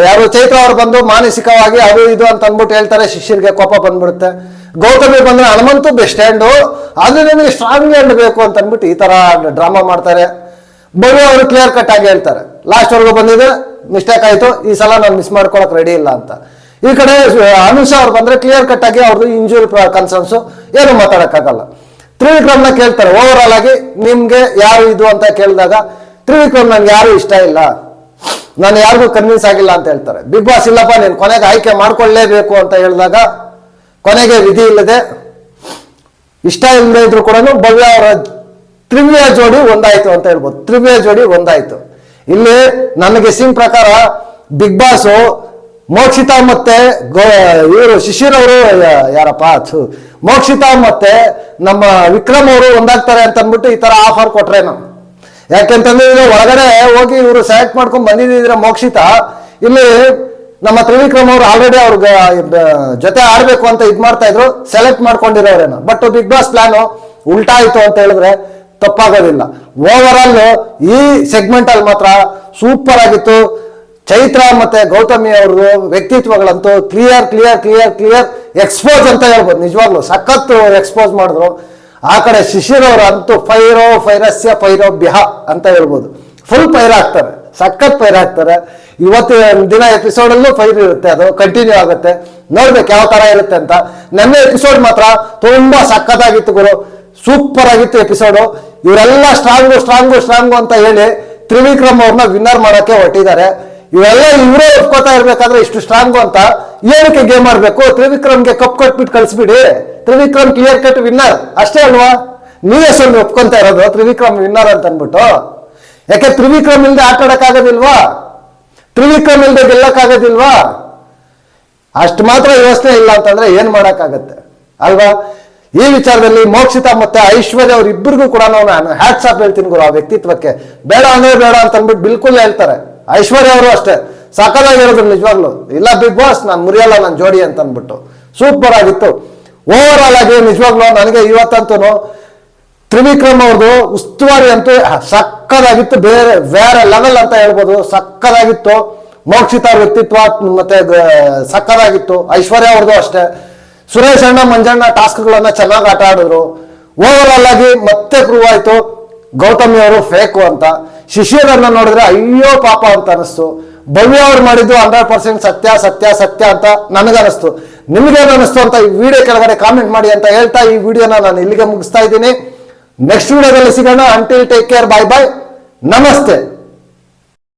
ಯಾರು ಚೈತ್ರ ಅವ್ರು ಬಂದು ಮಾನಸಿಕವಾಗಿ ಅದು ಇದು ಅಂತ ಅಂದ್ಬಿಟ್ಟು ಹೇಳ್ತಾರೆ, ಶಿಷ್ಯರಿಗೆ ಕೋಪ ಬಂದ್ಬಿಡುತ್ತೆ. ಗೌತಮಿ ಬಂದ್ರೆ ಹನುಮಂತು ಬೆಸ್ಟ್ ಹ್ಯಾಂಡು, ಅದು ನಿಮಗೆ ಸ್ಟ್ರಾಂಗ್ ಹ್ಯಾಂಡ್ ಬೇಕು ಅಂತ ಅಂದ್ಬಿಟ್ಟು ಈ ತರ ಡ್ರಾಮಾ ಮಾಡ್ತಾರೆ. ಭವ್ಯ ಅವರು ಕ್ಲಿಯರ್ ಕಟ್ ಆಗಿ ಹೇಳ್ತಾರೆ, ಲಾಸ್ಟ್ ವರ್ಗು ಬಂದಿದೆ, ಮಿಸ್ಟೇಕ್ ಆಯ್ತು, ಈ ಸಲ ನಾನು ಮಿಸ್ ಮಾಡ್ಕೊಳಕ್ ರೆಡಿ ಇಲ್ಲ ಅಂತ. ಈ ಕಡೆ ಅನುಷಾ ಅವ್ರು ಬಂದ್ರೆ ಕ್ಲಿಯರ್ ಕಟ್ ಆಗಿ ಅವ್ರದ್ದು ಇಂಜುರಿ ಕನ್ಸರ್ನ್ಸ್, ಏನು ಮಾತಾಡಕ್ಕಾಗಲ್ಲ. ತ್ರಿವಿಕ್ರಮ್ನ ಕೇಳ್ತಾರೆ ಓವರ್ ಆಲ್ ಆಗಿ ನಿಮ್ಗೆ ಯಾರು ಇದು ಅಂತ ಕೇಳಿದಾಗ ತ್ರಿವಿಕ್ರಮ್ ನನ್ಗೆ ಯಾರು ಇಷ್ಟ ಇಲ್ಲ, ನಾನು ಯಾರಿಗೂ ಕನ್ವಿನ್ಸ್ ಆಗಿಲ್ಲ ಅಂತ ಹೇಳ್ತಾರೆ. ಬಿಗ್ ಬಾಸ್ ಇಲ್ಲಪ್ಪ ನೀನು ಕೊನೆಗೆ ಆಯ್ಕೆ ಮಾಡ್ಕೊಳ್ಳೇಬೇಕು ಅಂತ ಹೇಳಿದಾಗ ಕೊನೆಗೆ ವಿಧಿ ಇಲ್ಲದೆ ಇಷ್ಟ ಇಲ್ಲದೆ ಇದ್ರು ಕೂಡ ಭವ್ಯ ಅವರ ತ್ರಿವ್ಯ ಜೋಡಿ ಒಂದಾಯ್ತು ಅಂತ ಹೇಳ್ಬೋದು. ತ್ರಿವ್ಯ ಜೋಡಿ ಒಂದಾಯ್ತು. ಇಲ್ಲಿ ನನ್ನ ಗೆಸ್ಸಿಂಗ್ ಪ್ರಕಾರ ಬಿಗ್ ಬಾಸ್ ಮೋಕ್ಷಿತಾ ಮತ್ತೆ ಇವರು ಶಿಶಿರ್ ಅವರು ಯಾರಪ್ಪ ಮೋಕ್ಷಿತಾ ಮತ್ತೆ ನಮ್ಮ ವಿಕ್ರಮ್ ಅವರು ಒಂದಾಗ್ತಾರೆ ಅಂತ ಅಂದ್ಬಿಟ್ಟು ಈ ತರ ಆಫರ್ ಕೊಟ್ರೆ ನಾವು. ಯಾಕೆಂತಂದ್ರೆ ಇದು ಒಳಗಡೆ ಹೋಗಿ ಇವರು ಸೆಲೆಕ್ಟ್ ಮಾಡ್ಕೊಂಡು ಬಂದಿದ್ರೆ ಮೋಕ್ಷಿತಾ, ಇಲ್ಲಿ ನಮ್ಮ ತ್ರಿವಿಕ್ರಮ್ ಅವರು ಆಲ್ರೆಡಿ ಅವ್ರಿಗೆ ಜೊತೆ ಆಡ್ಬೇಕು ಅಂತ ಇದ್ ಮಾಡ್ತಾ ಇದ್ರು, ಸೆಲೆಕ್ಟ್ ಮಾಡ್ಕೊಂಡಿರೋರೇನು. ಬಟ್ ಬಿಗ್ ಬಾಸ್ ಪ್ಲಾನ್ ಉಲ್ಟಾ ಆಯ್ತು ಅಂತ ಹೇಳಿದ್ರೆ ತಪ್ಪಾಗೋದಿಲ್ಲ. ಓವರ್ ಆಲ್ ಈ ಸೆಗ್ಮೆಂಟ್ ಅಲ್ಲಿ ಮಾತ್ರ ಸೂಪರ್ ಆಗಿತ್ತು. ಚೈತ್ರ ಮತ್ತೆ ಗೌತಮಿ ಅವ್ರದ್ದು ವ್ಯಕ್ತಿತ್ವಗಳಂತೂ clear clear clear clear expose ಅಂತ ಹೇಳ್ಬೋದು. ನಿಜವಾಗ್ಲು ಸಖತ್ತು ಎಕ್ಸ್ಪೋಸ್ ಮಾಡಿದ್ರು. ಆ ಕಡೆ ಶಿಶಿರ್ ಅವರು ಅಂತೂ ಫೈರೋ ಫೈರಸ್ಯ ಫೈರೋಭ್ಯ ಅಂತ ಹೇಳ್ಬೋದು. ಫುಲ್ ಫೈರ್ ಆಗ್ತಾರೆ, ಸಖತ್ ಫೈರ್ ಆಗ್ತಾರೆ. ಇವತ್ತು ದಿನ ಎಪಿಸೋಡ್ ಅಲ್ಲೂ ಫೈರ್ ಇರುತ್ತೆ, ಅದು ಕಂಟಿನ್ಯೂ ಆಗುತ್ತೆ. ನೋಡ್ಬೇಕು ಯಾವ ತರ ಇರುತ್ತೆ ಅಂತ. ನನ್ನ ಎಪಿಸೋಡ್ ಮಾತ್ರ ತುಂಬಾ ಸಖತ್ತಾಗಿತ್ತು ಗುರು, ಸೂಪರ್ ಆಗಿತ್ತು ಎಪಿಸೋಡು. ಇವರೆಲ್ಲ ಸ್ಟ್ರಾಂಗು ಸ್ಟ್ರಾಂಗು ಸ್ಟ್ರಾಂಗು ಅಂತ ಹೇಳಿ ತ್ರಿವಿಕ್ರಮ್ ಅವ್ರನ್ನ ವಿನ್ನರ್ ಮಾಡಕ್ಕೆ ಹೊರಟಿದ್ದಾರೆ. ಇವೆಲ್ಲ ಇವರೇ ಒಪ್ಕೋತಾ ಇರ್ಬೇಕಾದ್ರೆ ಇಷ್ಟು ಸ್ಟ್ರಾಂಗು ಅಂತ ಏನಕ್ಕೆ ಗೇಮ್ ಆಡ್ಬೇಕು? ತ್ರಿವಿಕ್ರಮ್ಗೆ ಕಪ್ ಕೊಟ್ಬಿಟ್ಟು ಕಳಿಸ್ಬಿಡಿ, ತ್ರಿವಿಕ್ರಮ್ ಕ್ಲಿಯರ್ ಕಟ್ ವಿನ್ನರ್ ಅಷ್ಟೇ ಅಲ್ವಾ? ನೀವೇ ಸ್ವಲ್ಪ ಒಪ್ಕೊಂತ ಇರೋದು ತ್ರಿವಿಕ್ರಮ್ ವಿನ್ನರ್ ಅಂತ ಅನ್ಬಿಟ್ಟು. ಯಾಕೆ ತ್ರಿವಿಕ್ರಮ್ ಇಲ್ದೆ ಆಟ ಆಡಕ್ಕಾಗೋದಿಲ್ವಾ? ತ್ರಿವಿಕ್ರಮ್ ಇಲ್ದೆ ಗೆಲ್ಲಕ್ಕಾಗೋದಿಲ್ವಾ? ಅಷ್ಟು ಮಾತ್ರ ಯೋಚನೆ ಇಲ್ಲ ಅಂತಂದ್ರೆ ಏನ್ ಮಾಡಕ್ಕಾಗತ್ತೆ ಅಲ್ವಾ? ಈ ವಿಚಾರದಲ್ಲಿ ಮೋಕ್ಷಿತಾ ಮತ್ತೆ ಐಶ್ವರ್ಯ ಅವ್ರ ಇಬ್ಬರಿಗೂ ಕೂಡ ನಾನು ಹ್ಯಾಟ್ಸ್ ಆಫ್ ಹೇಳ್ತೀನಿ ಗುರು. ಆ ವ್ಯಕ್ತಿತ್ವಕ್ಕೆ ಬೇಡ ಅಂದ್ರೆ ಬೇಡ ಅಂತ ಅಂದ್ಬಿಟ್ಟು ಬಿಲ್ಕುಲ್ ಹೇಳ್ತಾರೆ. ಐಶ್ವರ್ಯ ಅವರು ಅಷ್ಟೇ ಸಕಲಾಗಿ ಹೇಳಿದ್ರು ನಿಜವಾಗ್ಲು, ಇಲ್ಲ ಬಿಗ್ ಬಾಸ್ ನಾನು ಮುರಿಯಲ್ಲ ನನ್ನ ಜೋಡಿ ಅಂತ ಅಂದ್ಬಿಟ್ಟು. ಸೂಪರ್ ಆಗಿತ್ತು ಓವರ್ ಆಲ್ ಆಗಿ. ನಿಜವಾಗ್ಲು ನನಗೆ ಇವತ್ತಂತೂ ತ್ರಿವಿಕ್ರಮ್ ಅವ್ರದ್ದು ಉಸ್ತುವಾರಿ ಅಂತೂ ಸಕ್ಕದಾಗಿತ್ತು, ಬೇರೆ ಲೆವೆಲ್ ಅಂತ ಹೇಳ್ಬೋದು. ಸಕ್ಕದಾಗಿತ್ತು. ಮೋಕ್ಷಿತಾ ಅವ್ರ ವ್ಯಕ್ತಿತ್ವ ಮತ್ತೆ ಸಕ್ಕದಾಗಿತ್ತು. ಐಶ್ವರ್ಯ ಅವ್ರದ್ದು ಅಷ್ಟೇ. ಸುರೇಶ್ ಅಣ್ಣ ಮಂಜಣ್ಣ ಟಾಸ್ಕ್ಗಳನ್ನ ಚೆನ್ನಾಗಿ ಆಟ ಆಡಿದ್ರು. ಓವರ್ ಆಲ್ ಆಗಿ ಮತ್ತೆ ಪ್ರೂವ್ ಆಯ್ತು ಗೌತಮಿ ಅವರು ಫೇಕು ಅಂತ. ಶಿಶಿರನ್ನ ನೋಡಿದ್ರೆ ಅಯ್ಯೋ ಪಾಪ ಅಂತ ಅನಿಸ್ತು. ಭವ್ಯ ಅವ್ರು ಮಾಡಿದ್ದು 100% ಸತ್ಯ ಸತ್ಯ ಸತ್ಯ ಅಂತ ನನಗನಿಸ್ತು. ನಿಮ್ಗೇನು ಅನಿಸ್ತು ಅಂತ ಈ ವಿಡಿಯೋ ಕೆಳಗಡೆ ಕಾಮೆಂಟ್ ಮಾಡಿ ಅಂತ ಹೇಳ್ತಾ ಈ ವಿಡಿಯೋನ ನಾನು ಇಲ್ಲಿಗೆ ಮುಗಿಸ್ತಾ ಇದ್ದೀನಿ. ನೆಕ್ಸ್ಟ್ ವಿಡಿಯೋದಲ್ಲಿ ಸಿಗೋಣ. ಅಂಟಿಲ್ ಟೇಕ್ ಕೇರ್, ಬಾಯ್ ಬಾಯ್, ನಮಸ್ತೆ.